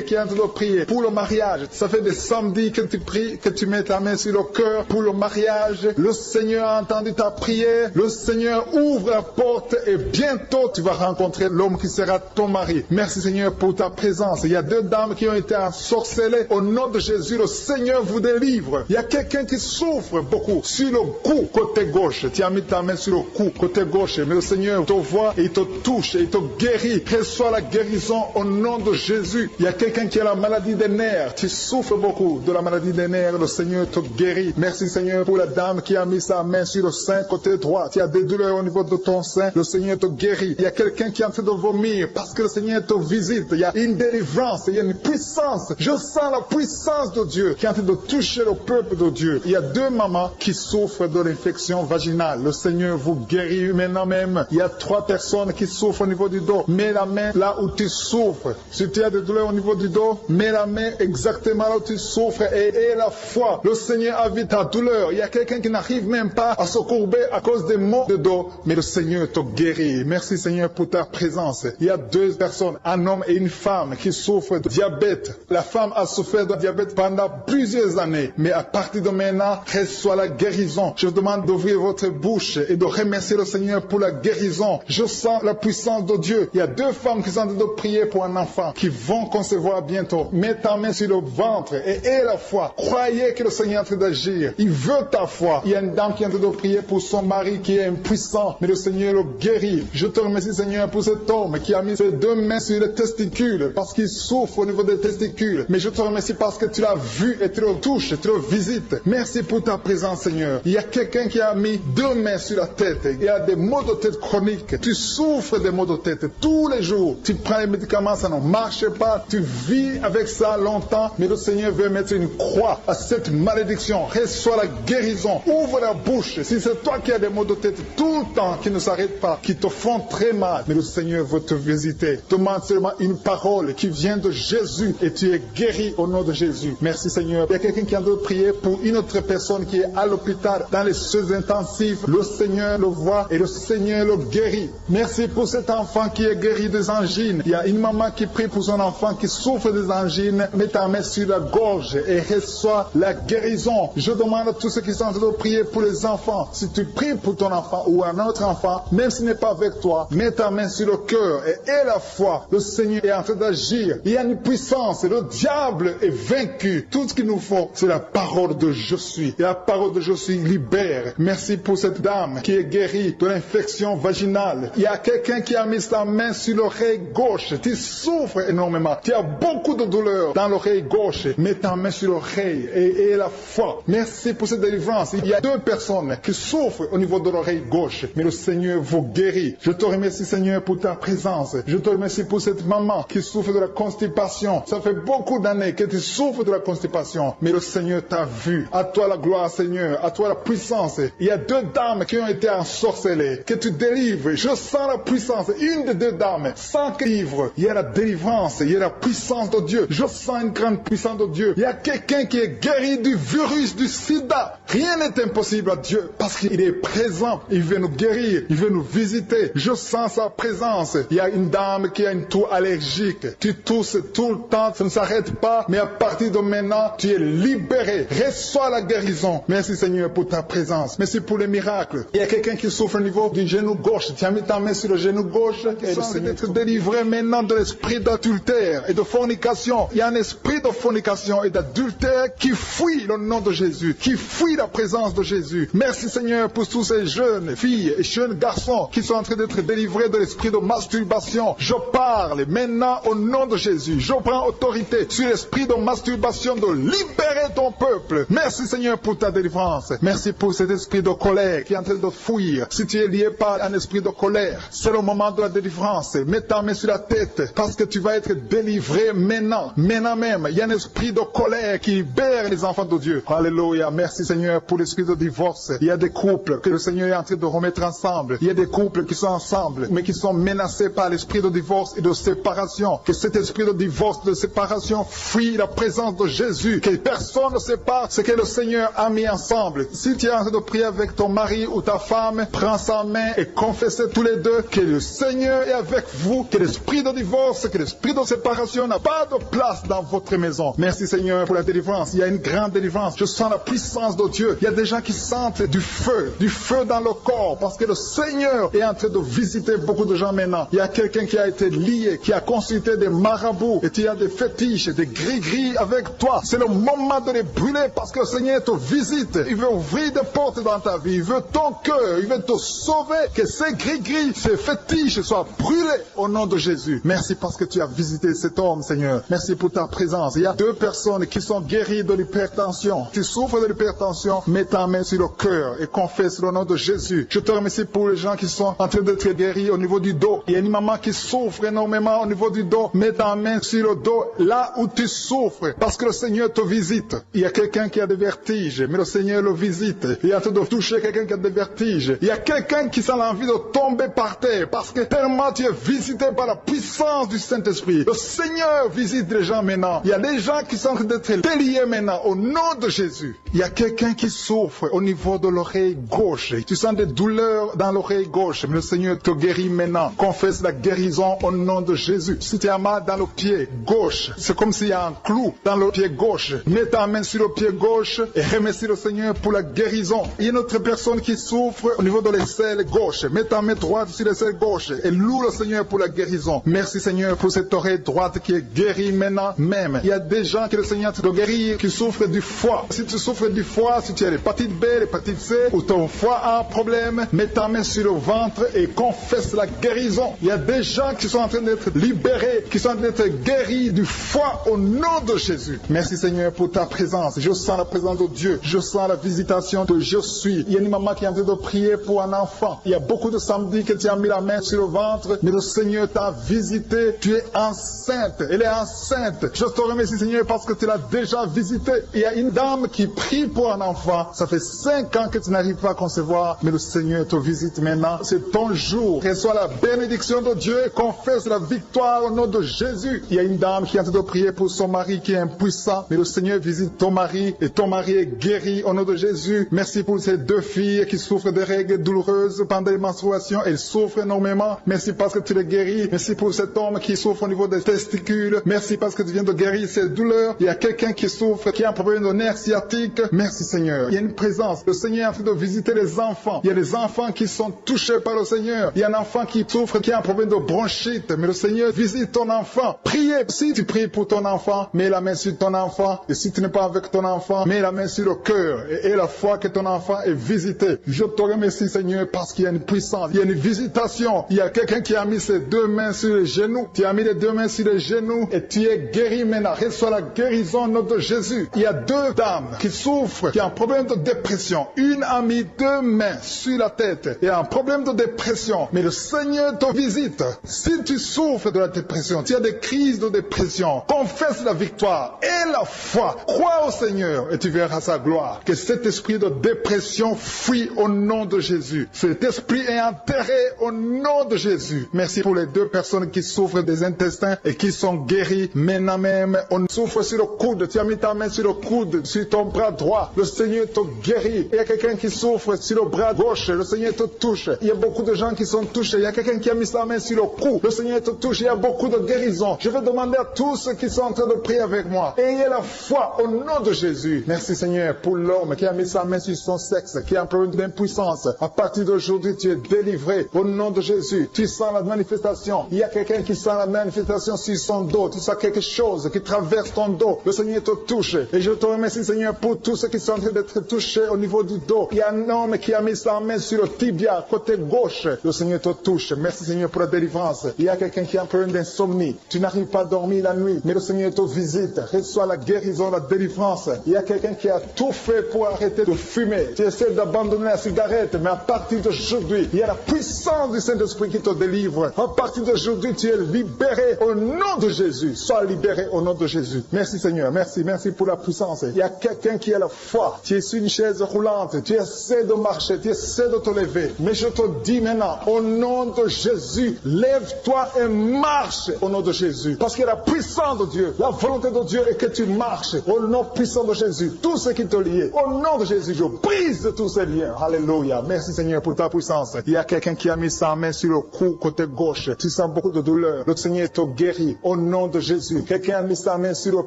qui est en train de prier pour le mariage. Ça fait des samedis que tu pries, que tu mets ta main sur le cœur pour le mariage. Le Seigneur a entendu ta prière. Le Seigneur ouvre la porte et bientôt tu vas rencontrer l'homme qui sera ton mari. Merci Seigneur pour ta présence. Il y a deux dames qui ont été ensorcelées. Au nom de Jésus, le Seigneur vous délivre. Il y a quelqu'un qui souffre beaucoup sur le cou, côté gauche. Tu as mis ta main sur le cou, côté gauche. Mais le Seigneur te voit et il te touche et il te guérit. Reçois la guérison au nom de Jésus. Il y a quelqu'un qui a la maladie des nerfs. Tu souffres beaucoup de la maladie des nerfs. Le Seigneur te guérit. Merci Seigneur pour la dame qui a mis sa main sur le sein, côté droit. Tu as des douleurs au niveau de ton sein. Le Seigneur te guérit. Il y a quelqu'un qui est en train de vomir parce que le Seigneur te visite. Il y a une délivrance. Il y a une puissance. Je sens la puissance de Dieu qui est en train de toucher le peuple de Dieu. Il y a deux mamans qui souffrent de l'infection vaginale. Le Seigneur vous guérit maintenant même. Il y a trois personnes qui souffrent au niveau du dos. Mets la main là où tu souffres. Si tu as des douleurs au niveau du dos, mets la main exactement là où tu souffres et aie la foi. Le Seigneur a vu ta douleur. Il y a quelqu'un qui n'arrive même pas à se courber à cause des maux de dos. Mais le Seigneur te guérit. Merci Seigneur pour ta présence. Il y a deux personnes, un homme et une femme qui souffrent de diabète. La femme a souffert de diabète pendant plusieurs années. Mais à partir de maintenant, reçoit la guérison. Je vous demande d'ouvrir votre bouche et de remercier le Seigneur pour la guérison. Je sens la puissance de Dieu. Il y a deux femmes qui sont en train de prier pour un enfant qui vont concevoir bientôt. Mets ta main sur le ventre et aie la foi. Croyez que le Seigneur est en train d'agir. Il veut ta foi. Il y a une dame qui est en train de prier pour son mari qui est impuissant, mais le Seigneur le guérit. Je te remercie Seigneur pour cet homme qui a mis ses deux mains sur les testicules parce qu'il souffre au niveau des testicules. Mais je te remercie parce que tu l'as vu et tu le touches, tu le visites. Merci pour ta présence Seigneur. Il y a quelqu'un qui a mis deux mains sur la tête. Il y a des maux de tête chroniques. Tu souffres des maux de tête tous les jours. Tu prends les médicaments, ça ne marche pas. Tu vis avec ça longtemps, mais le Seigneur veut mettre une croix à cette malédiction. Reçois la guérison. Ouvre la bouche. Si c'est toi qui as des maux de tête tout le temps, qui ne s'arrêtent pas, qui te font très mal, mais le Seigneur veut te visiter. Demande seulement une parole qui vient de Jésus et tu es guéri au nom de Jésus. Merci Seigneur. Il y a quelqu'un qui a de prier pour une autre personne qui est à l'hôpital dans les soins intensifs. Le Seigneur le voit et le Seigneur le guérit. Merci pour cet enfant qui est guéri des angines. Il y a une maman qui prie pour son enfant enfant qui souffre des angines, mets ta main sur la gorge et reçois la guérison. Je demande à tous ceux qui sont en train de prier pour les enfants. Si tu pries pour ton enfant ou un autre enfant, même s'il n'est pas avec toi, mets ta main sur le cœur et aie la foi. Le Seigneur est en train d'agir. Il y a une puissance. Le diable est vaincu. Tout ce qu'il nous faut, c'est la parole de je suis. Et la parole de je suis libère. Merci pour cette dame qui est guérie de l'infection vaginale. Il y a quelqu'un qui a mis sa main sur l'oreille gauche. Tu souffres énormément. Tu as beaucoup de douleur dans l'oreille gauche. Mets ta main sur l'oreille et aie la foi. Merci pour cette délivrance. Il y a 2 personnes qui souffrent au niveau de l'oreille gauche. Mais le Seigneur vous guérit. Je te remercie, Seigneur, pour ta présence. Je te remercie pour cette maman qui souffre de la constipation. Ça fait beaucoup d'années que tu souffres de la constipation. Mais le Seigneur t'a vu. À toi la gloire, Seigneur. À toi la puissance. Il y a 2 dames qui ont été ensorcelées. Que tu délivres. Je sens la puissance. Une des 2 dames. Sans que livre. Il y a la délivrance. Il y a la puissance de Dieu. Je sens une grande puissance de Dieu. Il y a quelqu'un qui est guéri du virus du sida. Rien n'est impossible à Dieu parce qu'il est présent. Il veut nous guérir. Il veut nous visiter. Je sens sa présence. Il y a une dame qui a une toux allergique. Tu tousses tout le temps. Ça ne s'arrête pas. Mais à partir de maintenant, tu es libéré. Reçois la guérison. Merci Seigneur pour ta présence. Merci pour les miracles. Il y a quelqu'un qui souffre au niveau du genou gauche. Tu as mis ta main sur le genou gauche. Et le Seigneur être délivré maintenant de l'esprit d'adultère et de fornication. Il y a un esprit de fornication et d'adultère qui fuit le nom de Jésus, qui fuit la présence de Jésus. Merci Seigneur pour tous ces jeunes filles et jeunes garçons qui sont en train d'être délivrés de l'esprit de masturbation. Je parle maintenant au nom de Jésus. Je prends autorité sur l'esprit de masturbation de libérer ton peuple. Merci Seigneur pour ta délivrance. Merci pour cet esprit de colère qui est en train de fuir. Si tu es lié par un esprit de colère, c'est le moment de la délivrance. Mets ta main sur la tête parce que tu vas être délivré maintenant. Maintenant même, il y a un esprit de colère qui libère les enfants de Dieu. Alléluia. Merci Seigneur pour l'esprit de divorce. Il y a des couples que le Seigneur est en train de remettre ensemble. Il y a des couples qui sont ensemble mais qui sont menacés par l'esprit de divorce et de séparation. Que cet esprit de divorce, de séparation fuit la présence de Jésus. Que personne ne sépare ce que le Seigneur a mis ensemble. Si tu es en train de prier avec ton mari ou ta femme, prends sa main et confessez tous les deux que le Seigneur est avec vous. Que l'esprit de divorce, que l'esprit de séparation n'a pas de place dans votre maison. Merci Seigneur pour la délivrance. Il y a une grande délivrance. Je sens la puissance de Dieu. Il y a des gens qui sentent du feu dans le corps parce que le Seigneur est en train de visiter beaucoup de gens maintenant. Il y a quelqu'un qui a été lié, qui a consulté des marabouts et tu as des fétiches, des gris-gris avec toi. C'est le moment de les brûler parce que le Seigneur te visite. Il veut ouvrir des portes dans ta vie. Il veut ton cœur. Il veut te sauver. Que ces gris-gris, ces fétiches soient brûlés au nom de Jésus. Merci parce que tu as visité cet homme, Seigneur. Merci pour ta présence. Il y a 2 personnes qui sont guéries de l'hypertension. Tu souffres de l'hypertension, mets ta main sur le cœur et confesse le nom de Jésus. Je te remercie pour les gens qui sont en train d'être guéris au niveau du dos. Il y a une maman qui souffre énormément au niveau du dos. Mets ta main sur le dos là où tu souffres parce que le Seigneur te visite. Il y a quelqu'un qui a des vertiges, mais le Seigneur le visite. Il est en train de toucher quelqu'un qui a des vertiges. Il y a quelqu'un qui sent l'envie de tomber par terre parce que tellement tu es visité par la puissance du Saint-Esprit. Le Seigneur visite les gens maintenant. Il y a des gens qui sont en train d'être déliés maintenant au nom de Jésus. Il y a quelqu'un qui souffre au niveau de l'oreille gauche. Tu sens des douleurs dans l'oreille gauche, mais le Seigneur te guérit maintenant. Confesse la guérison au nom de Jésus. Si tu as mal dans le pied gauche, c'est comme s'il y a un clou dans le pied gauche. Mets ta main sur le pied gauche et remercie le Seigneur pour la guérison. Il y a une autre personne qui souffre au niveau de l'aisselle gauche. Mets ta main droite sur l'aisselle gauche et loue le Seigneur pour la guérison. Merci Seigneur pour cette oreille droite qui est guérie maintenant même. Il y a des gens que le Seigneur te guérit qui souffrent du foie. Si tu souffres du foie, si tu as l'hépatite B, l'hépatite C ou ton foie a un problème, mets ta main sur le ventre et confesse la guérison. Il y a des gens qui sont en train d'être libérés, qui sont en train d'être guéris du foie au nom de Jésus. Merci Seigneur pour ta présence. Je sens la présence de Dieu. Je sens la visitation de je suis. Il y a une maman qui est en train de prier pour un enfant. Il y a beaucoup de samedis que tu as mis la main sur le ventre, mais le Seigneur t'a visité. Tu es enceinte. Elle est enceinte. Je te remercie Seigneur parce que tu l'as déjà visité. Il y a une dame qui prie pour un enfant. Ça fait 5 ans que tu n'arrives pas à concevoir, mais le Seigneur te visite maintenant. C'est ton jour. Reçois la bénédiction de Dieu et confesse la victoire au nom de Jésus. Il y a une dame qui est en train de prier pour son mari qui est impuissant, mais le Seigneur visite ton mari et ton mari est guéri au nom de Jésus. Merci pour ces 2 filles qui souffrent de règles douloureuses pendant les menstruations. Elles souffrent énormément. Merci parce que tu les guéris. Merci pour cet homme qui souffre au niveau des les testicules. Merci parce que tu viens de guérir ces douleurs. Il y a quelqu'un qui souffre, qui a un problème de nerf sciatique. Merci Seigneur. Il y a une présence. Le Seigneur est en train de visiter les enfants. Il y a des enfants qui sont touchés par le Seigneur. Il y a un enfant qui souffre, qui a un problème de bronchite. Mais le Seigneur visite ton enfant. Priez. Si tu pries pour ton enfant, mets la main sur ton enfant. Et si tu n'es pas avec ton enfant, mets la main sur le cœur. Et la foi que ton enfant est visité. Je te remercie Seigneur parce qu'il y a une puissance. Il y a une visitation. Il y a quelqu'un qui a mis ses deux mains sur les genoux. Tu as mis les deux mains sur les genoux et tu es guéri maintenant. Reçois la guérison au nom de Jésus. Il y a deux dames qui souffrent, qui ont un problème de dépression. Une a mis deux mains sur la tête et a un problème de dépression. Mais le Seigneur te visite. Si tu souffres de la dépression, tu as des crises de dépression, confesse la victoire et la foi. Crois au Seigneur et tu verras sa gloire. Que cet esprit de dépression fuit au nom de Jésus. Cet esprit est enterré au nom de Jésus. Merci pour les deux personnes qui souffrent des intestins et qui sont guéries maintenant même. On souffre sur le coude. Tu as mis ta main sur le coude, sur ton bras droit. Le Seigneur te guérit. Il y a quelqu'un qui souffre sur le bras gauche. Le Seigneur te touche. Il y a beaucoup de gens qui sont touchés. Il y a quelqu'un qui a mis sa main sur le cou. Le Seigneur te touche. Il y a beaucoup de guérisons. Je vais demander à tous ceux qui sont en train de prier avec moi. Ayez la foi au nom de Jésus. Merci Seigneur pour l'homme qui a mis sa main sur son sexe, qui a un problème d'impuissance. À partir d'aujourd'hui, tu es délivré au nom de Jésus. Tu sens la manifestation. Il y a quelqu'un qui sent la manifestation sur son dos. Tu sens quelque chose qui traverse ton dos. Le Seigneur te touche. Et je te remercie Seigneur pour tous ceux qui sont en train d'être touchés au niveau du dos. Il y a un homme qui a mis sa main sur le tibia, côté gauche. Le Seigneur te touche. Merci Seigneur pour la délivrance. Il y a quelqu'un qui a un problème d'insomnie. Tu n'arrives pas à dormir la nuit, mais le Seigneur te visite. Reçois la guérison, la délivrance. Il y a quelqu'un qui a tout fait pour arrêter de fumer. Tu essaies d'abandonner la cigarette, mais à partir d'aujourd'hui, il y a la puissance du Saint-Esprit qui te délivre. À partir d'aujourd'hui, tu es libéré au nom de Jésus. Sois libéré au nom de Jésus. Merci Seigneur. Merci. Merci pour la puissance. Il y a quelqu'un qui a la foi. Tu es sur une chaise roulante. Tu essaies de marcher. Tu essaies de te lever. Mais je te dis maintenant, au nom de Jésus, lève-toi et marche au nom de Jésus. Parce qu'il y a la puissance de Dieu. La volonté de Dieu est que tu marches au nom puissant de Jésus. Tout ce qui te lie, au nom de Jésus, je brise de tous ces liens. Alléluia. Merci Seigneur pour ta puissance. Il y a quelqu'un qui a mis sa main sur le cou côté gauche. Tu sens beaucoup de douleur. Le Seigneur te guérit au nom de Jésus. Quelqu'un a mis sa main sur le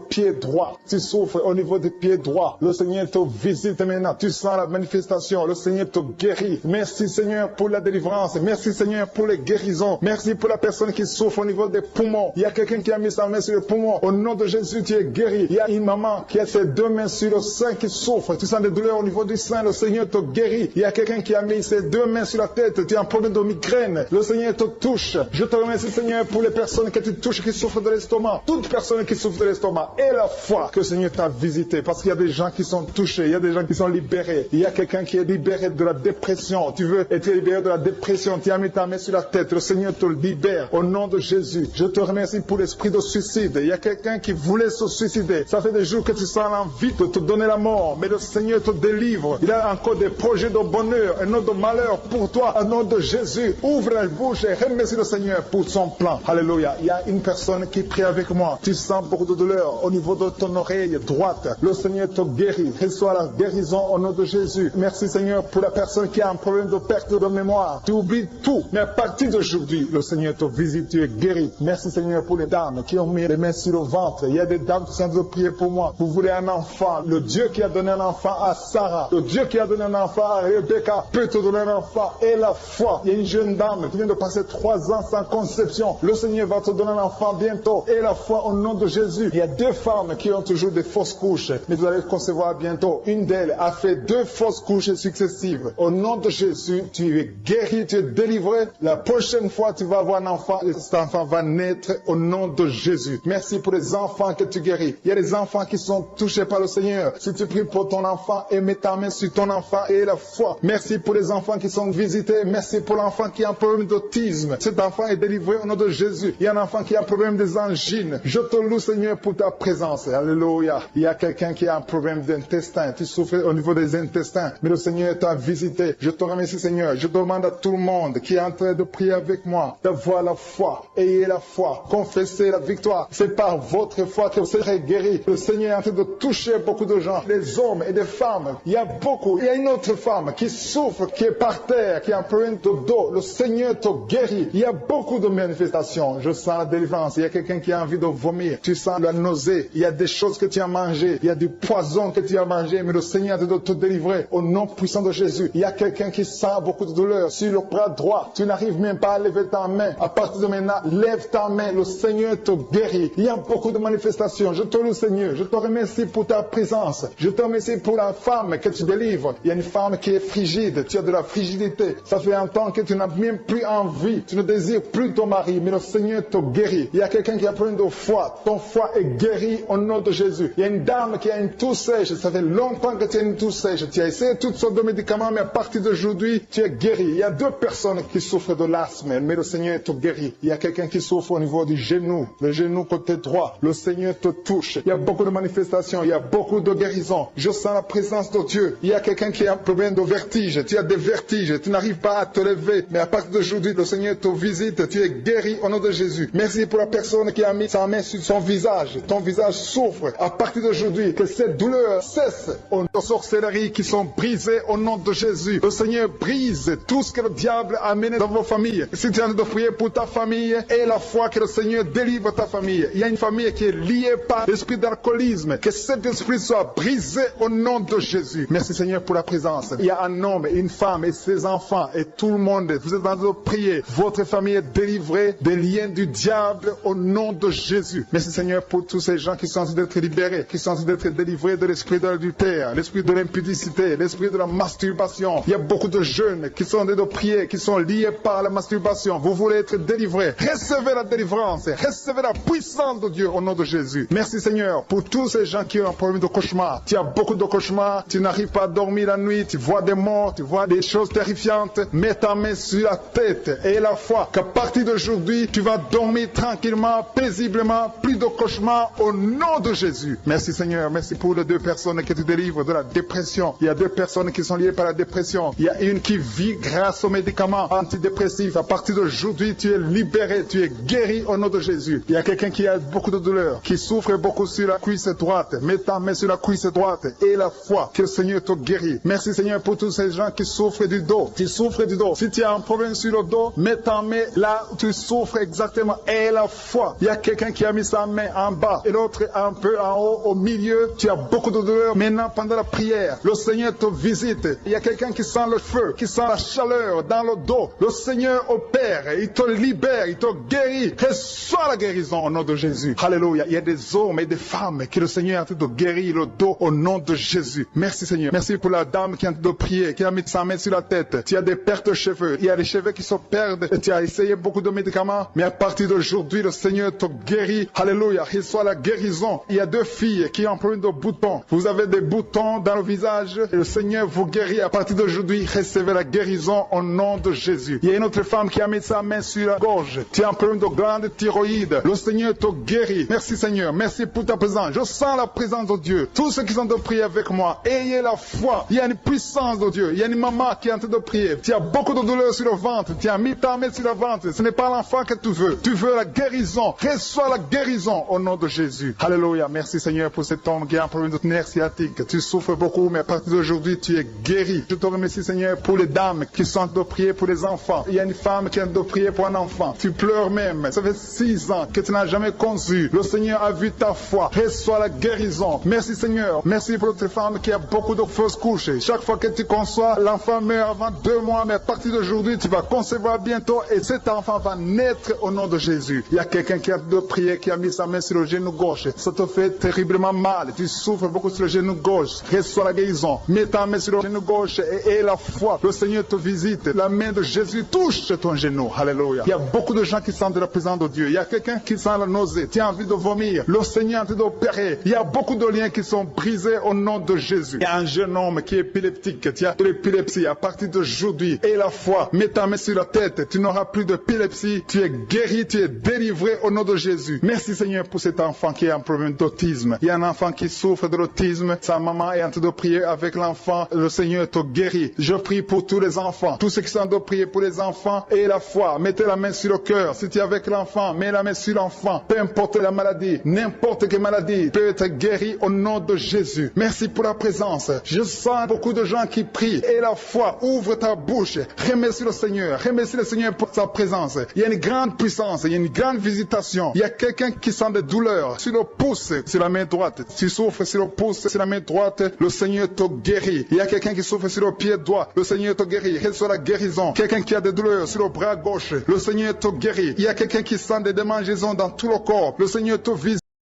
pied droit. Tu souffres au niveau du pied droit. Le Seigneur te visite maintenant. Tu sens la manifestation. Le Seigneur te guérit. Merci Seigneur pour la délivrance. Merci Seigneur pour les guérisons. Merci pour la personne qui souffre au niveau des poumons. Il y a quelqu'un qui a mis sa main sur le poumon. Au nom de Jésus, tu es guéri. Il y a une maman qui a ses deux mains sur le sein qui souffre. Tu sens des douleurs au niveau du sein. Le Seigneur te guérit. Il y a quelqu'un qui a mis ses deux mains sur la tête. Tu as un problème de migraine. Le Seigneur te touche. Je te remercie Seigneur pour les personnes que tu touches qui souffrent de l'estomac. Toute personne qui souffre de l'estomac. Et la foi que le Seigneur t'a visité. Parce qu'il y a des gens qui sont touchés. Il y a des gens qui sont libérés. Il y a quelqu'un qui est libéré de la dépression. Tu veux être libéré de la dépression. Tu as mis ta main sur la tête. Le Seigneur te libère. Au nom de Jésus. Je te remercie pour l'esprit de suicide. Il y a quelqu'un qui voulait se suicider. Ça fait des jours que tu sens l'envie de te donner la mort. Mais le Seigneur te délivre. Il a encore des projets de bonheur et non de malheur pour toi. Au nom de Jésus. Ouvre la bouche et remercie le Seigneur pour son plan. Alléluia. Il y a une personne qui prie avec moi. Tu sens beaucoup de douleur au niveau de ton oreille droite. Le Seigneur te guérit. Reçois la guérison au nom de Jésus. Merci Seigneur pour la personne qui a un problème de perte de mémoire. Tu oublies tout. Mais à partir d'aujourd'hui, le Seigneur te visite. Tu es guéri. Merci Seigneur pour les dames qui ont mis les mains sur le ventre. Il y a des dames qui sont en train de prier pour moi. Vous voulez un enfant. Le Dieu qui a donné un enfant à Sarah. Le Dieu qui a donné un enfant à Rebecca peut te donner un enfant. Et la foi. Il y a une jeune dame qui vient de passer 3 ans sans conception. Le Seigneur va te donner un enfant bientôt. Et la foi au nom de Jésus. Il y a 2 femmes qui ont toujours des fausses couches. Mais vous allez concevoir bientôt. Une d'elles a fait 2 fausses couches successives. Au nom de Jésus, tu es guéri, tu es délivré. La prochaine fois, tu vas avoir un enfant. Et cet enfant va naître au nom de Jésus. Merci pour les enfants que tu guéris. Il y a des enfants qui sont touchés par le Seigneur. Si tu pries pour ton enfant et mets ta main sur ton enfant et la foi. Merci pour les enfants qui sont visités. Merci pour l'enfant qui a un problème d'autisme. Cet enfant est délivré au nom de Jésus. Il y a un enfant qui a un problème des angines. Je te loue Seigneur pour ta présence. Alléluia. Il y a quelqu'un qui a un problème d'intestin. Tu souffres au niveau des intestins. Mais le Seigneur t'a visité. Je te remercie Seigneur. Je demande à tout le monde qui est en train de prier avec moi d'avoir la foi. Ayez la foi. Confessez la victoire. C'est par votre foi que vous serez guéris. Le Seigneur est en train de toucher beaucoup de gens. Des hommes et des femmes. Il y a beaucoup. Il y a une autre femme qui souffre, qui est par terre, qui a un problème de dos. Le Seigneur te guérit. Il y a beaucoup de manifestations. Je sens la délivrance. délivrance. Il y a quelqu'un qui a envie de vomir. Tu sens la nausée. Il y a des choses que tu as mangées. Il y a du poison que tu as mangé. Mais le Seigneur te doit te délivrer au nom puissant de Jésus. Il y a quelqu'un qui sent beaucoup de douleur sur le bras droit. Tu n'arrives même pas à lever ta main. À partir de maintenant, lève ta main. Le Seigneur te guérit. Il y a beaucoup de manifestations. Je te loue, Seigneur. Je te remercie pour ta présence. Je te remercie pour la femme que tu délivres. Il y a une femme qui est frigide. Tu as de la frigidité. Ça fait un temps que tu n'as même plus envie. Tu ne désires plus ton mari. Mais le Seigneur te guérit. Il y a quelqu'un qui a plein de foi. Ton foie est guéri au nom de Jésus. Il y a une dame qui a une toux sèche. Ça fait longtemps que tu as une toux sèche. Tu as essayé toutes sortes de médicaments, mais à partir d'aujourd'hui, tu es guéri. Il y a 2 personnes qui souffrent de l'asthme, mais le Seigneur te guérit. Il y a quelqu'un qui souffre au niveau du genou, le genou côté droit. Le Seigneur te touche. Il y a beaucoup de manifestations. Il y a beaucoup de guérisons. Je sens la présence de Dieu. Il y a quelqu'un qui a un problème de vertige. Tu as des vertiges. Tu n'arrives pas à te lever. Mais à partir d'aujourd'hui, le Seigneur te visite. Tu es guéri au nom de Jésus. Merci pour la personne qui a mis sa main sur son visage. Ton visage souffre. À partir d'aujourd'hui, que cette douleur cesse. Aux sorcelleries qui sont brisées au nom de Jésus. Le Seigneur brise tout ce que le diable a amené dans vos familles. Si tu es en train de prier pour ta famille, et la foi que le Seigneur délivre ta famille. Il y a une famille qui est liée par l'esprit d'alcoolisme. Que cet esprit soit brisé au nom de Jésus. Merci Seigneur pour la présence. Il y a un homme, une femme et ses enfants et tout le monde. Vous êtes en train de prier. Votre famille est délivrée des liens du diable au nom de Jésus. Merci Seigneur pour tous ces gens qui sont en train d'être libérés, qui sont en train d'être délivrés de l'esprit de l'adultère, l'esprit de l'impudicité, l'esprit de la masturbation. Il y a beaucoup de jeunes qui sont en train de prier, qui sont liés par la masturbation. Vous voulez être délivrés. Recevez la délivrance. Recevez la puissance de Dieu au nom de Jésus. Merci Seigneur pour tous ces gens qui ont un problème de cauchemar. Tu as beaucoup de cauchemars. Tu n'arrives pas à dormir la nuit. Tu vois des morts. Tu vois des choses terrifiantes. Mets ta main sur la tête et la foi qu'à partir d'aujourd'hui, tu vas dormir tranquillement, paisiblement. Plus de cauchemars au nom de Jésus. Merci Seigneur. Merci pour les 2 personnes que tu délivres de la dépression. Il y a 2 personnes qui sont liées par la dépression. Il y a une qui vit grâce aux médicaments antidépressifs. À partir d'aujourd'hui, tu es libéré, tu es guéri au nom de Jésus. Il y a quelqu'un qui a beaucoup de douleur, qui souffre beaucoup sur la cuisse droite. Mets ta main sur la cuisse droite et la foi que le Seigneur te guérit. Merci Seigneur pour tous ces gens qui souffrent du dos. Tu souffres du dos. Si tu as un problème sur le dos, mets ta main là où tu souffres exactement et la foi. Il y a quelqu'un qui a mis sa main en bas et l'autre un peu en haut, au milieu. Tu as beaucoup de douleur. Maintenant, pendant la prière, le Seigneur te visite. Il y a quelqu'un qui sent le feu, qui sent la chaleur dans le dos. Le Seigneur opère, il te libère, il te guérit. Reçois la guérison au nom de Jésus. Alléluia. Il y a des hommes et des femmes que le Seigneur est en train de guérir le dos au nom de Jésus. Merci Seigneur. Merci pour la dame qui est en train de prier, qui a mis sa main sur la tête. Tu as des pertes de cheveux. Il y a des cheveux qui se perdent. Et tu as essayé beaucoup de médicaments. Mais à partir d'aujourd'hui, le Seigneur te guérit. Alléluia. Reçois la guérison. Il y a 2 filles qui ont un problème de boutons. Vous avez des boutons dans le visage. Et le Seigneur vous guérit. À partir d'aujourd'hui, recevez la guérison au nom de Jésus. Il y a une autre femme qui a mis sa main sur la gorge. Tu as un problème de glande thyroïde. Le Seigneur te guérit. Merci Seigneur. Merci pour ta présence. Je sens la présence de Dieu. Tous ceux qui sont de prier avec moi, ayez la foi. Il y a une puissance de Dieu. Il y a une maman qui est en train de prier. Tu as beaucoup de douleur sur le ventre. Tu as mis ta main sur le ventre. Ce n'est pas l'enfant que tu veux. Tu veux la guérison. Reçois la guérison au nom de Jésus. Alléluia. Merci Seigneur pour cet homme qui a un problème de nerf sciatique. Tu souffres beaucoup, mais à partir d'aujourd'hui, tu es guéri. Je te remercie Seigneur pour les dames qui sont en train de prier pour les enfants. Il y a une femme qui est en train de prier pour un enfant. Tu pleures même. Ça fait 6 ans que tu n'as jamais conçu. Le Seigneur a vu ta foi. Reçois la guérison. Merci Seigneur. Merci pour notre femme qui a beaucoup de fausses couches. Chaque fois que tu conçois, l'enfant meurt avant 2 mois, mais à partir d'aujourd'hui, tu vas concevoir bientôt et cet enfant va naître au nom de Jésus. Il y a quelqu'un qui a de prier, qui a mis sa main sur le genou gauche. Ça te fait terriblement mal. Tu souffres beaucoup sur le genou gauche. Reçois la guérison. Mets ta main sur le genou gauche et la foi. Le Seigneur te visite. La main de Jésus touche ton genou. Alléluia. Il y a beaucoup de gens qui sentent la présence de Dieu. Il y a quelqu'un qui sent la nausée. Tu as envie de vomir. Le Seigneur est en train d'opérer. Il y a beaucoup de liens qui sont brisés au nom de Jésus. Il y a un jeune homme qui est épileptique. Tu as de l'épilepsie à partir d'aujourd'hui. Et la foi. Mets ta main sur la tête. Tu n'auras plus d'épilepsie. Tu es guéri. Tu es délivré au nom de Jésus. Merci Seigneur pour cet enfant qui a un problème d'autisme. Il y a un enfant qui souffre de l'autisme. Sa maman est en train de prier avec l'enfant. Le Seigneur te guérit. Je prie pour tous les enfants. Tous ceux qui sont en train de prier pour les enfants et la foi. Mettez la main sur le cœur. Si tu es avec l'enfant, mets la main sur l'enfant. Peu importe la maladie, n'importe quelle maladie peut être guérie au nom de Jésus. Merci pour la présence. Je sens beaucoup de gens qui prient. Et la foi, ouvre ta bouche. Remercie le Seigneur. Remercie le Seigneur pour sa présence. Il y a une grande puissance. Il y a une grande visitation. Il y a quelqu'un qui sent des douleurs sur le pouce, sur la main droite. Tu souffres sur le pouce, sur la main droite, le Seigneur te guérit. Il y a quelqu'un qui souffre sur le pied droit, le Seigneur te guérit. Reçois la guérison. Quelqu'un qui a des douleurs sur le bras gauche, le Seigneur te guérit. Il y a quelqu'un qui sent des démangeaisons dans tout le corps, le Seigneur te visite.